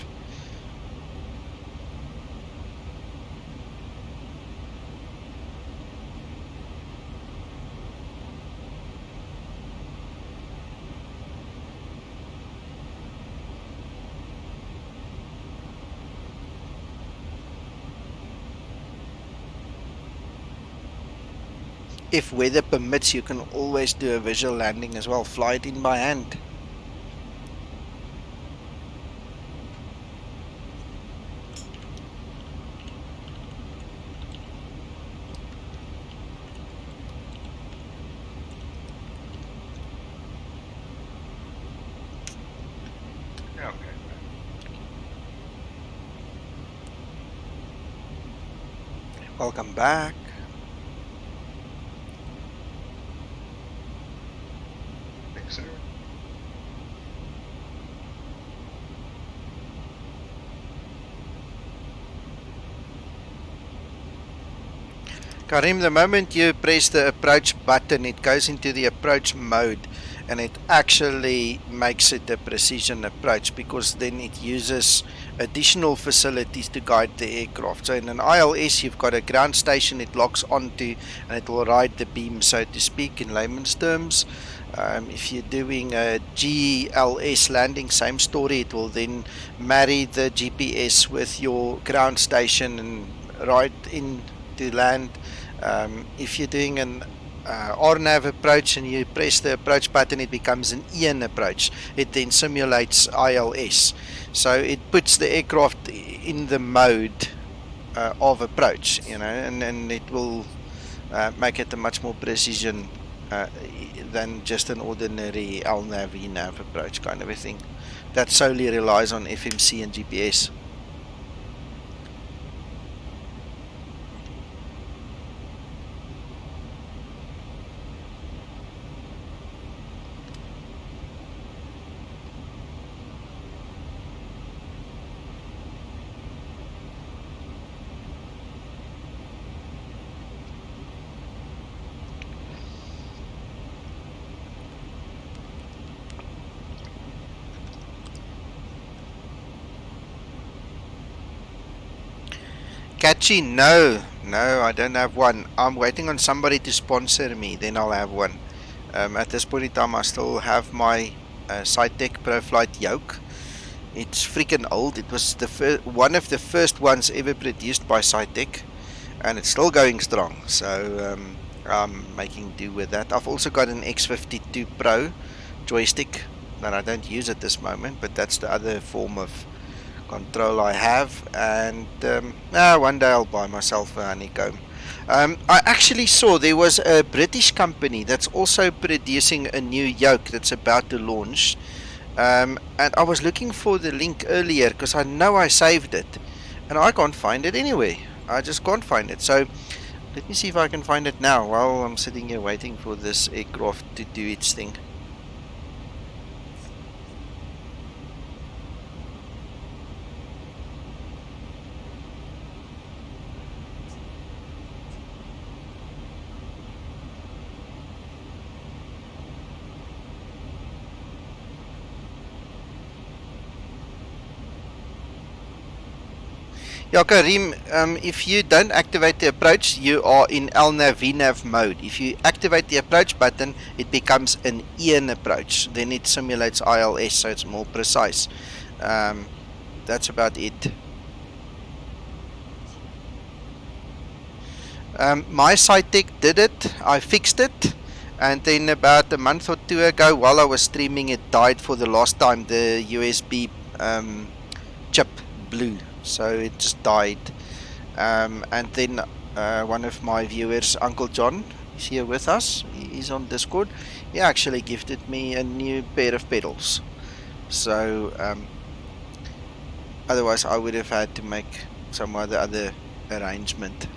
If weather permits, you can always do a visual landing as well. Fly it in by hand. Okay. Welcome back. Sir. Karim, the moment you press the approach button, it goes into the approach mode, and it actually makes it a precision approach, because then it uses additional facilities to guide the aircraft. So in an ILS, you've got a ground station it locks onto, and it will ride the beam, so to speak, in layman's terms. If you're doing a GLS landing, same story. It will then marry the GPS with your ground station and ride in to land. If you're doing an RNAV approach and you press the approach button, it becomes an EN approach. It then simulates ILS. So it puts the aircraft in the mode of approach, and it will make it a much more precision than just an ordinary LNAV, VNAV approach kind of a thing that solely relies on FMC and GPS. Catchy? No, I don't have one. I'm waiting on somebody to sponsor me, then I'll have one. At this point in time, I still have my SciTech ProFlight yoke. It's freaking old. It was one of the first ones ever produced by SciTech, and it's still going strong. So I'm making do with that. I've also got an X52 Pro joystick that I don't use at this moment, but that's the other form of control I have. And one day I'll buy myself a honeycomb. I actually saw there was a British company that's also producing a new yoke that's about to launch. And I was looking for the link earlier because I know I saved it, and I can't find it anywhere. I just can't find it. So let me see if I can find it now while I'm sitting here waiting for this aircraft to do its thing. Yeah, Karim, if you don't activate the approach, you are in LNAV VNAV mode. If you activate the approach button, it becomes an EN approach. Then it simulates ILS, so it's more precise. That's about it. My SciTech did it. I fixed it. And then about a month or two ago, while I was streaming, it died for the last time. The USB chip blew. So it just died. And then one of my viewers, Uncle John, is here with us. He's on Discord. He actually gifted me a new pair of pedals. So otherwise I would have had to make some other arrangement.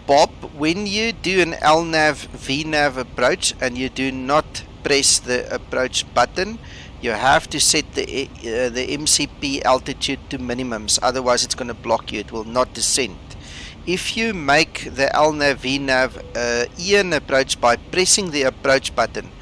Bob, when you do an LNAV VNAV approach and you do not press the approach button, you have to set the MCP altitude to minimums, otherwise it's going to block you, it will not descend. If you make the LNAV VNAV EN approach by pressing the approach button,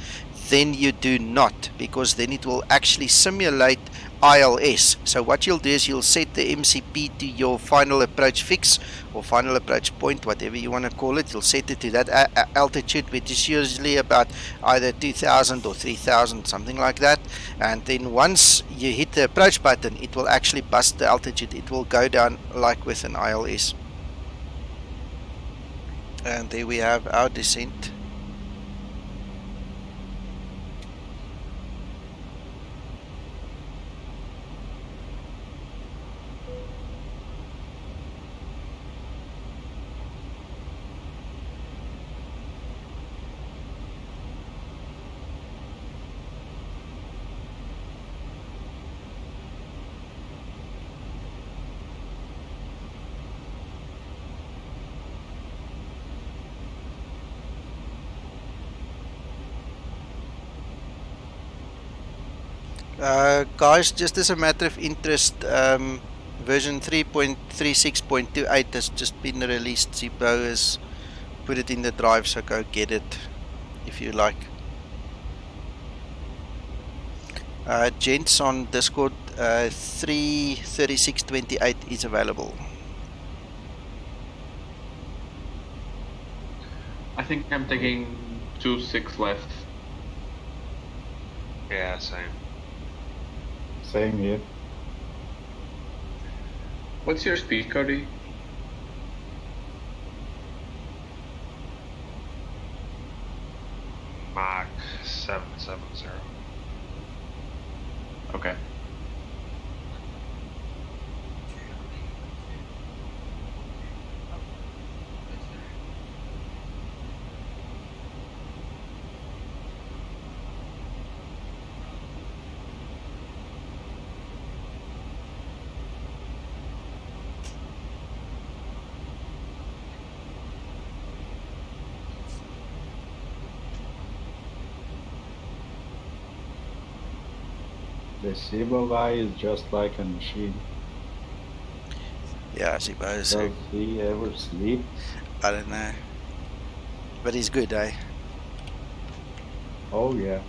then you do not, because then it will actually simulate ILS. So what you'll do is you'll set the MCP to your final approach fix or final approach point, whatever you want to call it. You'll set it to that altitude, which is usually about either 2,000 or 3,000, something like that. And then once you hit the approach button, it will actually bust the altitude. It will go down like with an ILS. And there we have our descent. Guys, just as a matter of interest, version 3.36.28 has just been released. Zibo has put it in the drive, so go get it if you like. Gents on Discord, 3.36.28 is available. I think I'm taking 2.6 left. Yeah, same. Same here. What's your speed, Cody? Mach 770. Okay. The Zibo guy is just like a machine. Yeah, Zibo is. Does he ever sleep? I don't know. But he's good, eh? Oh yeah.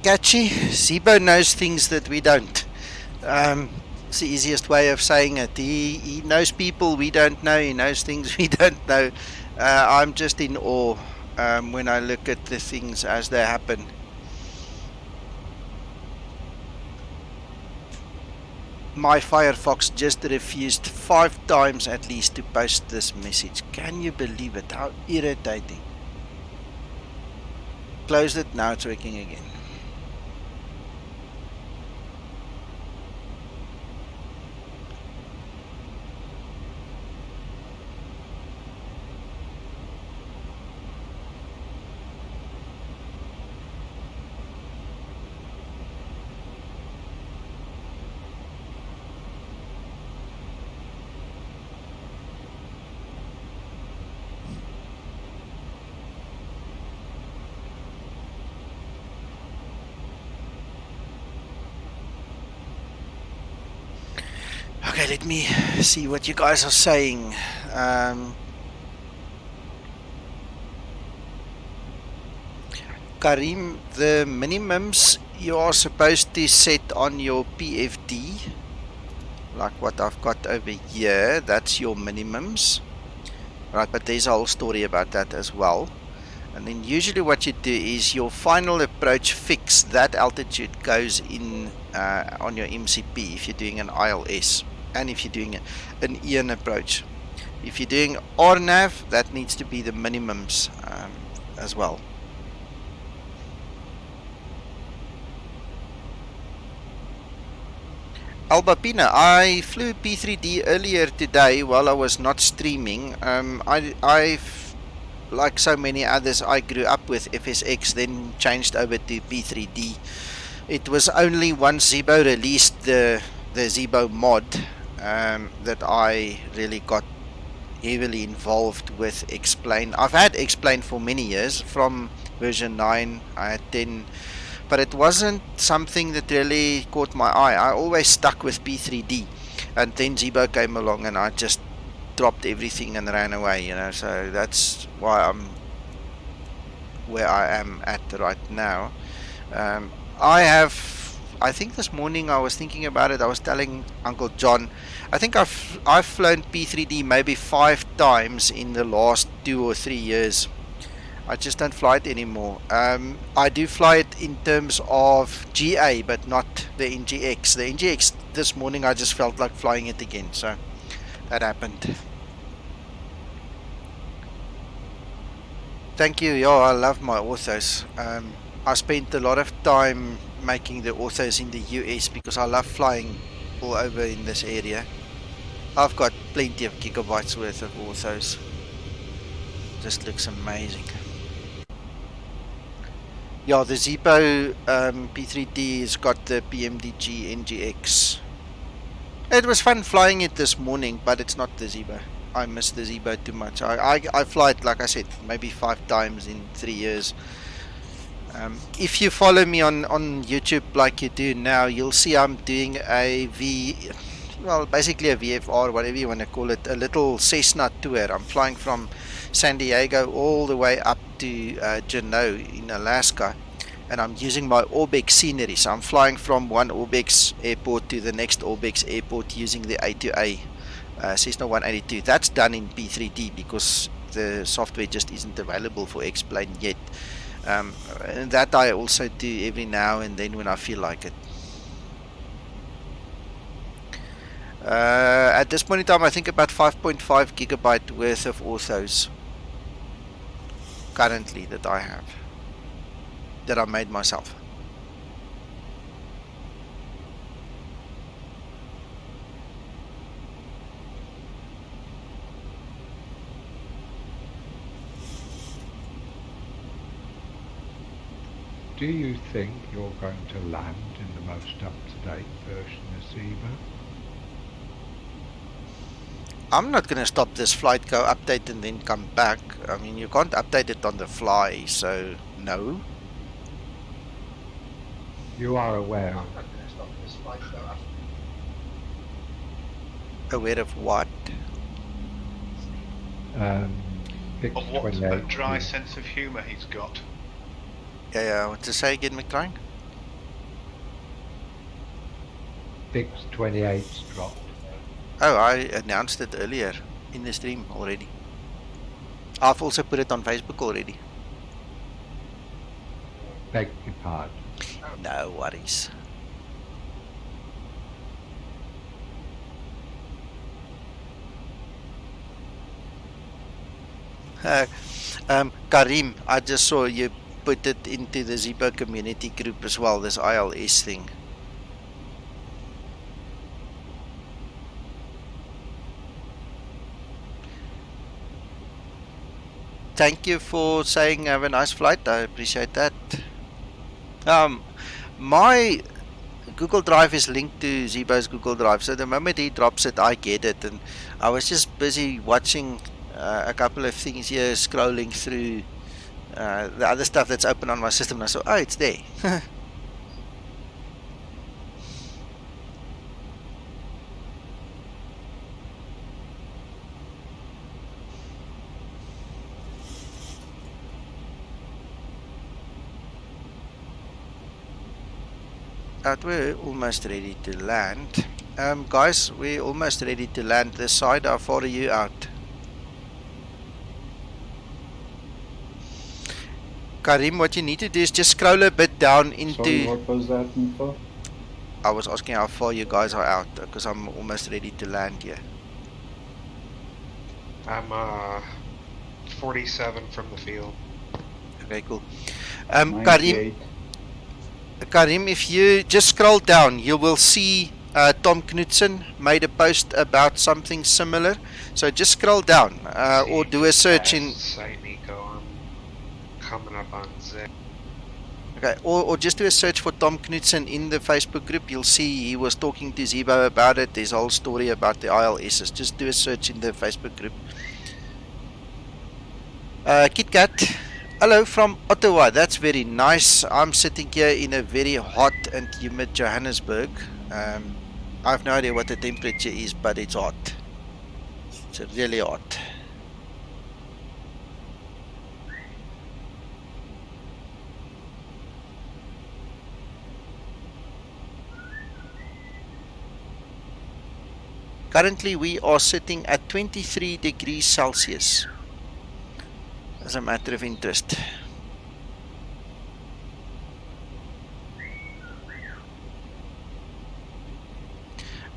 Catchy. Zibo knows things that we don't. It's the easiest way of saying it. He knows people we don't know. He knows things we don't know. I'm just in awe when I look at the things as they happen. My Firefox just refused 5 times at least to post this message. Can you believe it? How irritating. Closed it, now it's working again. Okay, let me see what you guys are saying. Karim, the minimums you are supposed to set on your PFD, like what I've got over here, that's your minimums. Right, but there's a whole story about that as well. And then usually what you do is your final approach fix, that altitude goes in on your MCP if you're doing an ILS and if you're doing an EN approach. If you're doing RNAV, that needs to be the minimums as well. Albapina, I flew P3D earlier today while I was not streaming. I've, like so many others, I grew up with FSX, then changed over to P3D. It was only once Zibo released the Zibo mod that I really got heavily involved with Explain. I've had Explain for many years, from version 9, I had 10, but it wasn't something that really caught my eye. I always stuck with P3D, and then Zibo came along and I just dropped everything and ran away, you know, so that's why I'm where I am at right now. I think this morning I was thinking about it, I was telling Uncle John, I think I've flown P3D maybe 5 times in the last 2 or 3 years. I just don't fly it anymore. I do fly it in terms of GA, but not the NGX. The NGX this morning, I just felt like flying it again, so that happened. Thank you. Yeah, I love my orthos. I spent a lot of time making the orthos in the US because I love flying all over in this area. I've got plenty of gigabytes worth of orthos. Just looks amazing. Yeah, the Zibo P3D has got the PMDG NGX. It was fun flying it this morning, but it's not the Zibo. I miss the Zibo too much. I fly it, like I said, maybe 5 times in 3 years. If you follow me on YouTube like you do now, you'll see I'm doing basically a VFR, whatever you want to call it, a little Cessna tour. I'm flying from San Diego all the way up to Juneau in Alaska, and I'm using my Orbex scenery. So I'm flying from one Orbex airport to the next Orbex airport using the A2A Cessna 182. That's done in P3D because the software just isn't available for X-Plane yet. And that I also do every now and then when I feel like it. At this point in time, I think about 5.5 gigabyte worth of orthos currently that I have, that I made myself. Do you think you're going to land in the most up-to-date version of Zibo? I'm not going to stop this flight, go update and then come back. I mean, you can't update it on the fly, so no. You are aware. Aware of what? Of what a dry sense of humour he's got. Yeah, what to say again, McLean? Fix 28's dropped. Oh, I announced it earlier in the stream already. I've also put it on Facebook already. Beg your pardon. No worries. Karim, I just saw you put it into the Zibo community group as well, this ILS thing. Thank you for saying have a nice flight. I appreciate that. My Google Drive is linked to Zibo's Google Drive, so the moment he drops it, I get it. And I was just busy watching a couple of things here, scrolling through the other stuff that's open on my system, and I saw, oh, it's there. We're almost ready to land. Guys, we're almost ready to land this side. How far are you out? Karim, what you need to do is just scroll a bit down into... Sorry, what was that info? I was asking how far you guys are out, because I'm almost ready to land here. I'm 47 from the field. Okay, cool. 98. Karim, if you just scroll down, you will see Tom Knudsen made a post about something similar. So just scroll down or do a search in... Site, Nico. I'm coming up on Zip. Okay, or just do a search for Tom Knudsen in the Facebook group. You'll see he was talking to Zibo about it. There's a whole story about the ILSs. Just do a search in the Facebook group. KitKat. Hello from Ottawa, that's very nice. I'm sitting here in a very hot and humid Johannesburg. I have no idea what the temperature is, but it's hot. It's really hot. Currently we are sitting at 23 degrees Celsius. as a matter of interest.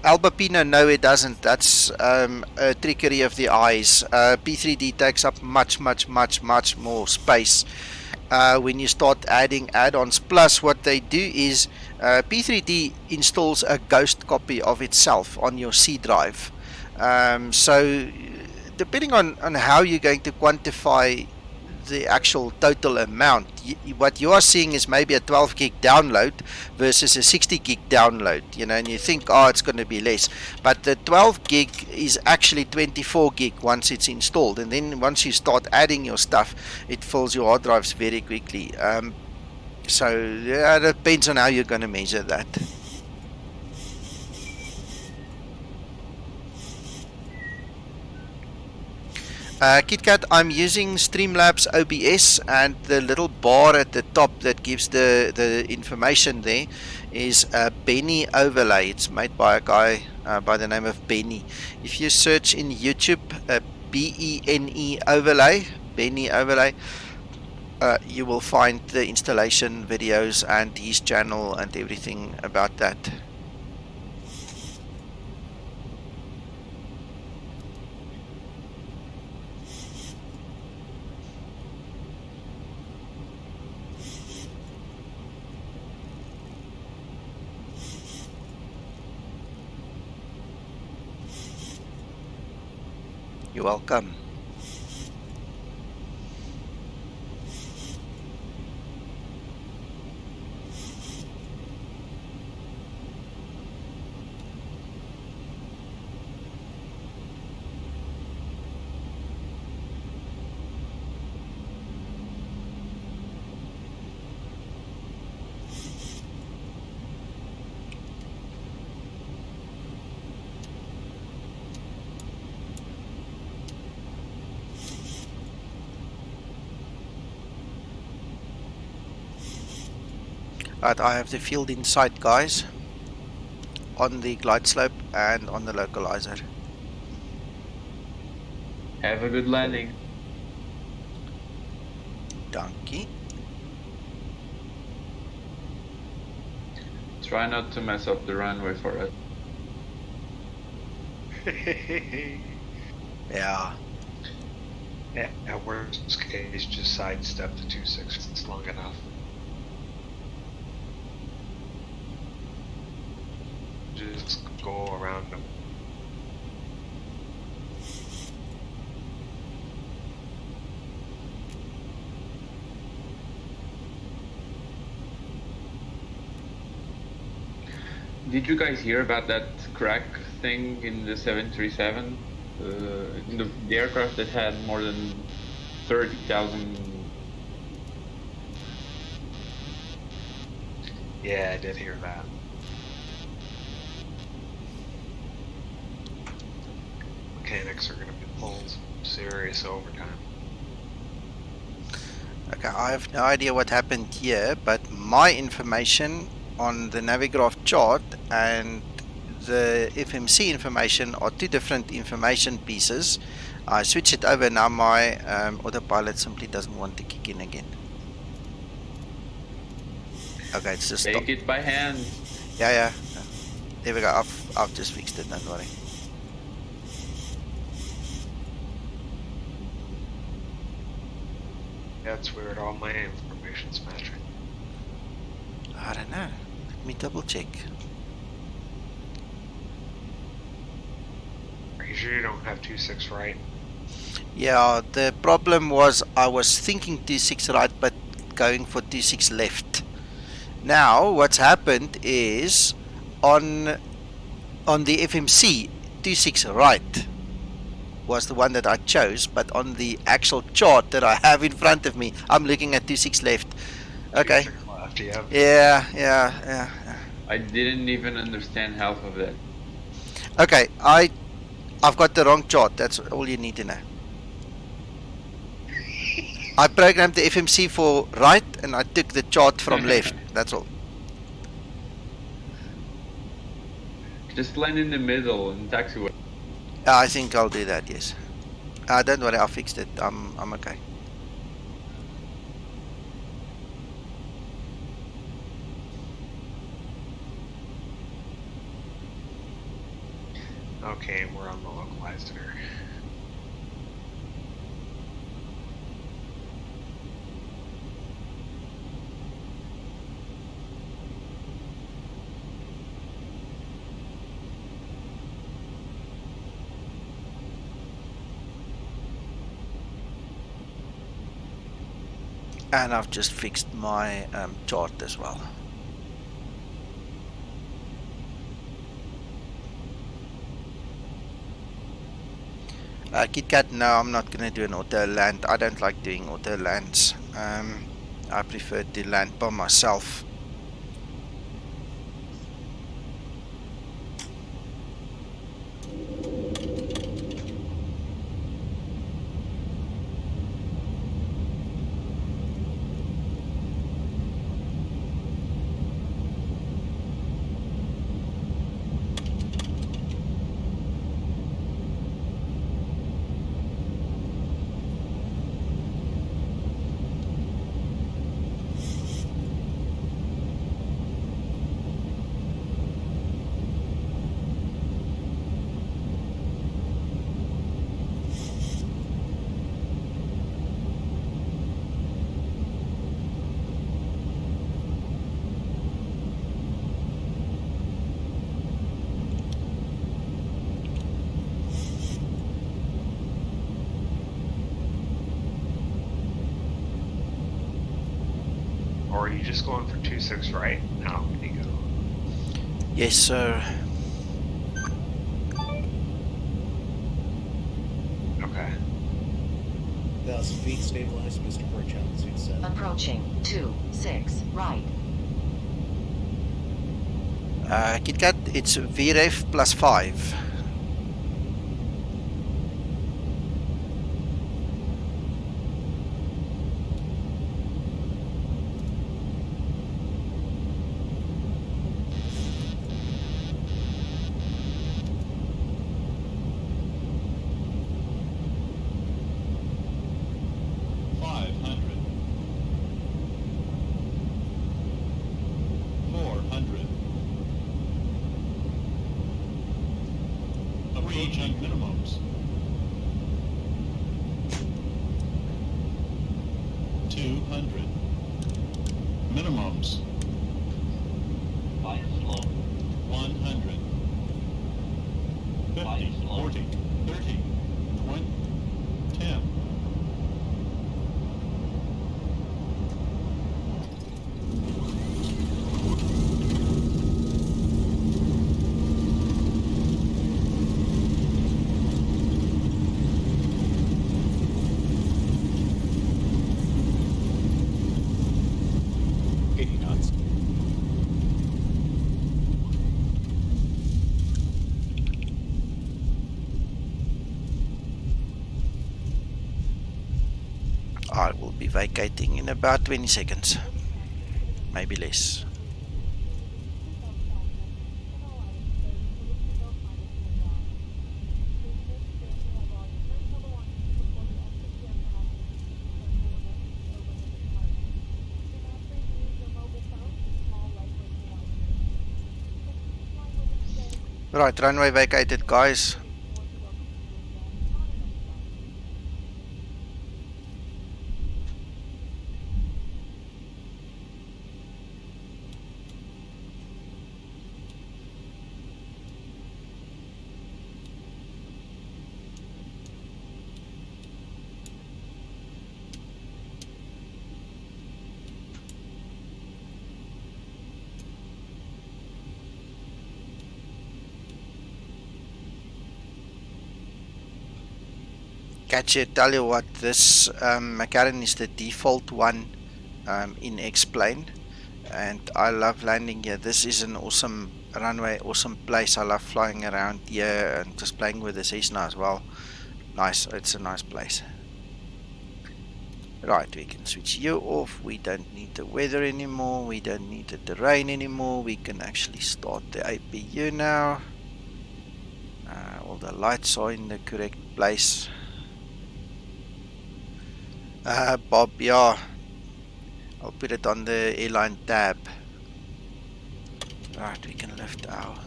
Albapino, no, it doesn't. That's a trickery of the eyes. P3D takes up much more space when you start adding add-ons. Plus, what they do is P3D installs a ghost copy of itself on your C drive. So, depending on how you're going to quantify the actual total amount, what you are seeing is maybe a 12 gig download versus a 60 gig download, and you think, oh, it's going to be less, but the 12 gig is actually 24 gig once it's installed, and then once you start adding your stuff, it fills your hard drives very quickly. So yeah, it depends on how you're going to measure that. KitKat, I'm using Streamlabs OBS, and the little bar at the top that gives the information there is a Benny overlay. It's made by a guy by the name of Benny. If you search in YouTube, BENE overlay, Benny overlay, you will find the installation videos and his channel and everything about that. You're welcome. But I have the field in sight, guys, on the glide slope and on the localizer. Have a good landing. Donkey. Try not to mess up the runway for us. Yeah. Yeah, at worst case, just sidestep the 2.6. It's long enough. Just go around them. Did you guys hear about that crack thing in the 737? In the aircraft that had more than 30,000. Yeah, I did hear that. Mechanics are going to be pulled serious overtime. Okay, I have no idea what happened here, but my information on the Navigraph chart and the FMC information are two different information pieces. I switched it over, now my autopilot simply doesn't want to kick in again. Okay, it's just Take it by hand. Yeah. There we go, I've just fixed it, don't worry. That's weird, all my information's matching. I don't know. Let me double check. Are you sure you don't have 2.6 right? Yeah, the problem was I was thinking 2.6 right, but going for 2.6 left. Now, what's happened is on the FMC, 2.6 right was the one that I chose, but on the actual chart that I have in front of me, I'm looking at 2.6 left. Okay. Left, yeah. Yeah. I didn't even understand half of that. Okay, I've got the wrong chart. That's all you need to know. I programmed the FMC for right, and I took the chart from left. That's all. Just land in the middle and taxiway. I think I'll do that, yes. Don't worry, I fixed it. I'm okay. Okay, we're on the localizer. And I've just fixed my chart as well. KitKat, no, I'm not going to do an auto land. I don't like doing auto lands. I prefer to land by myself. Or are you just going for 26 right now, Nico? Yes, sir. Okay. Thus, feet stabilized, Mr. Perch, altitude set. Approaching 26 right. KitKat, it's VREF plus 5. Approaching minimums. 200. Minimums. Fly slow. 100. 50, 40, 30, 20, 10. I will be vacating in about 20 seconds. Maybe less. Right, runway vacated, guys. Catch it, tell you what, this McLaren is the default one in X-Plane, and I love landing here. This is an awesome runway, awesome place. I love flying around here and just playing with the Cessna as well. Nice, it's a nice place. Right, we can switch you off. We don't need the weather anymore. We don't need the terrain anymore. We can actually start the APU now. All the lights are in the correct place. Bob, yeah, I'll put it on the airline tab. Right, we can lift our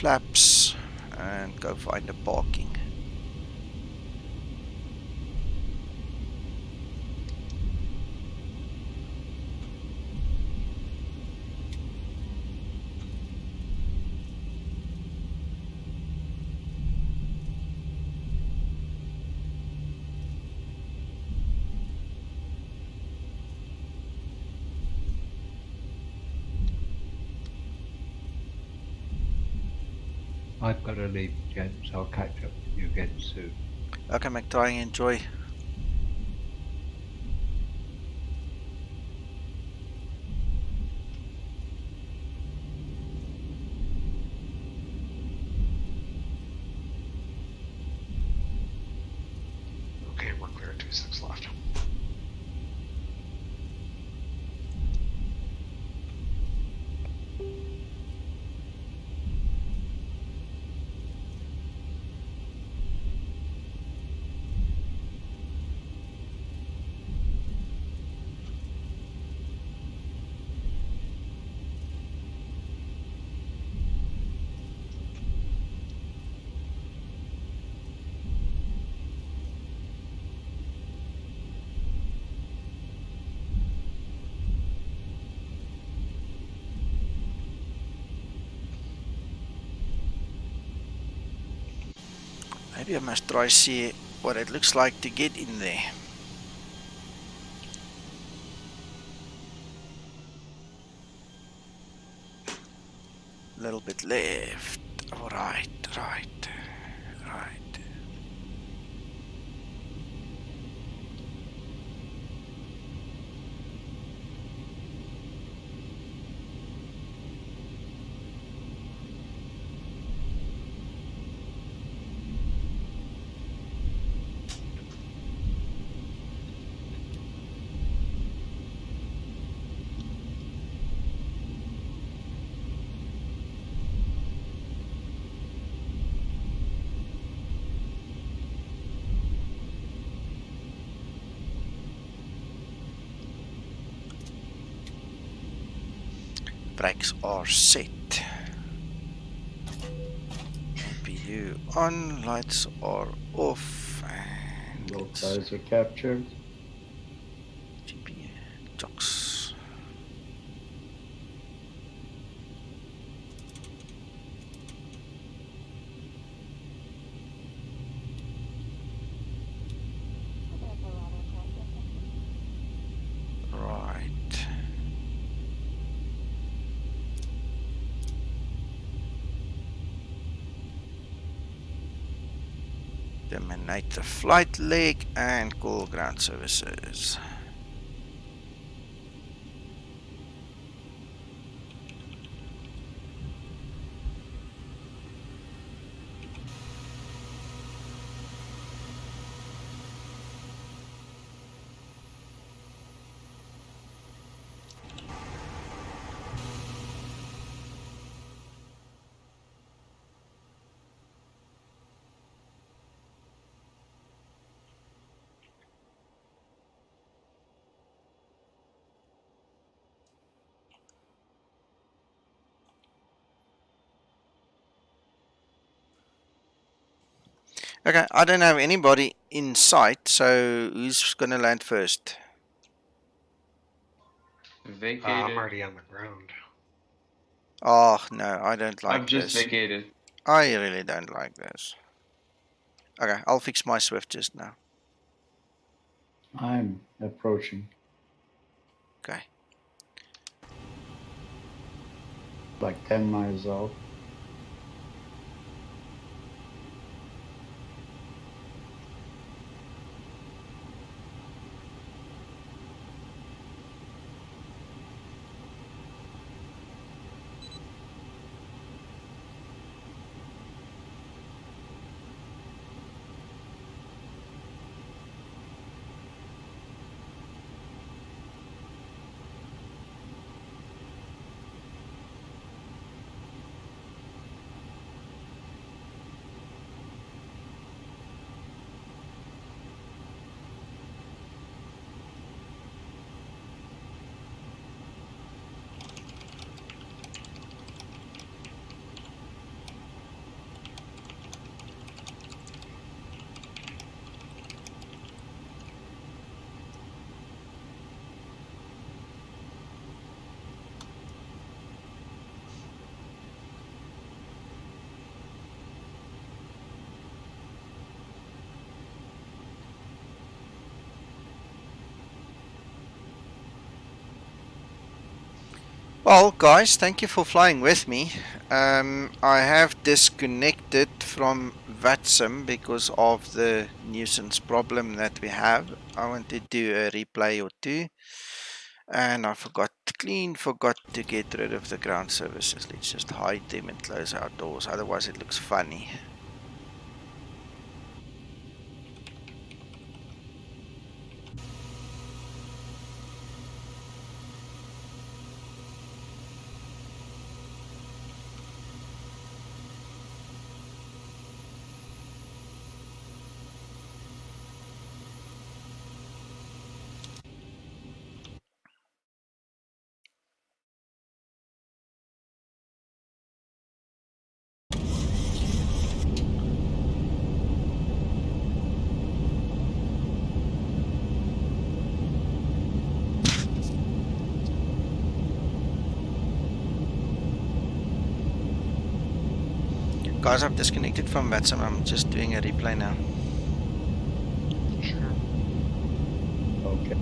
flaps and go find a parking. I've got to leave, gents. I'll catch up with you again soon. Okay, Mac, try and enjoy. Okay, we're clear. 2-6 left. Maybe I must try see what it looks like to get in there. A little bit left. All right, right, right. Brakes are set. MPU on, lights are off, and Both guys are captured. GPS jocks. Right. Terminate the flight leg and call ground services. Okay, I don't have anybody in sight, so who's gonna land first? Vacated. I'm already on the ground. Oh no, I don't like I've just this. vacated. I really don't like this. Okay, I'll fix my Swift just now. I'm approaching. Okay. Like 10 miles out. Well, guys, thank you for flying with me. I have disconnected from VATSIM because of the nuisance problem that we have. I want to do a replay or two, and I forgot to get rid of the ground services. Let's just hide them and close our doors, otherwise it looks funny. Guys, I've disconnected from VATSIM. I'm just doing a replay now. Sure. Okay.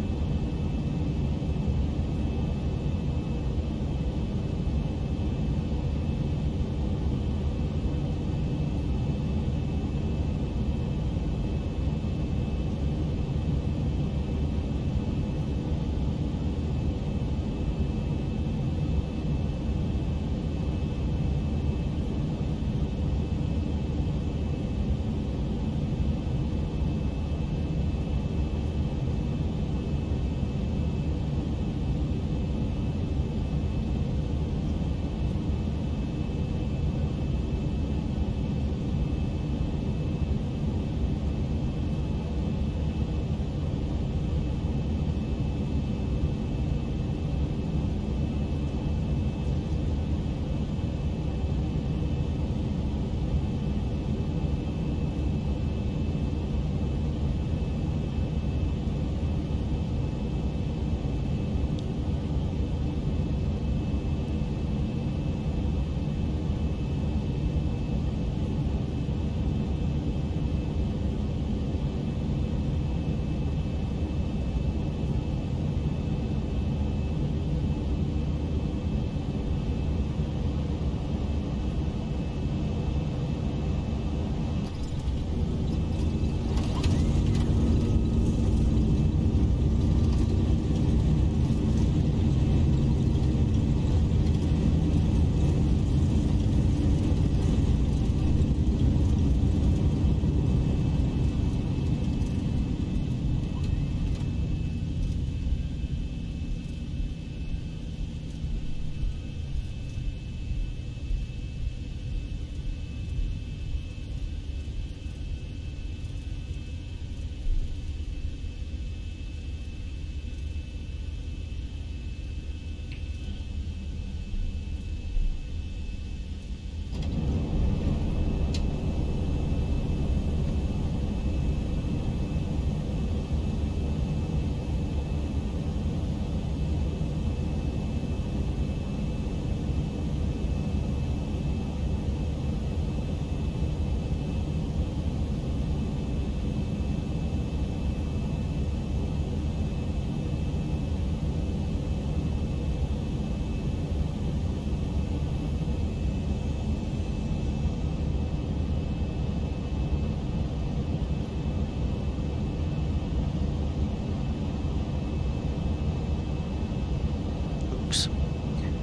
Oops.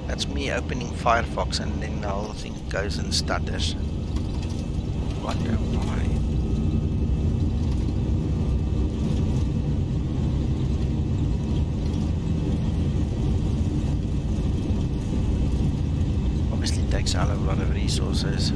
That's me opening Firefox and then the whole thing goes and stutters. Wonder why. Obviously takes out a lot of resources.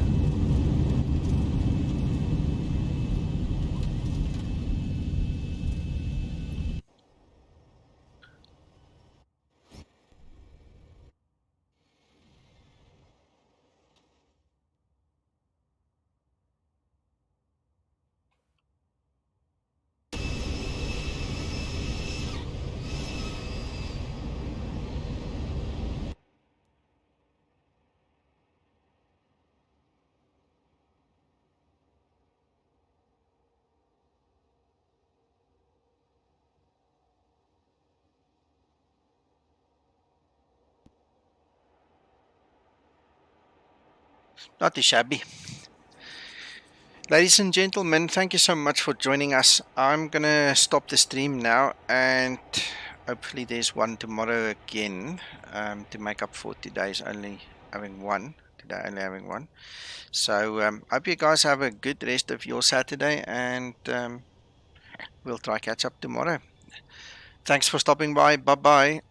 Not too shabby. Ladies and gentlemen, thank you so much for joining us. I'm going to stop the stream now, and hopefully there's one tomorrow again, to make up for today's only having one. Today only having one. So hope you guys have a good rest of your Saturday, and we'll try catch up tomorrow. Thanks for stopping by. Bye-bye.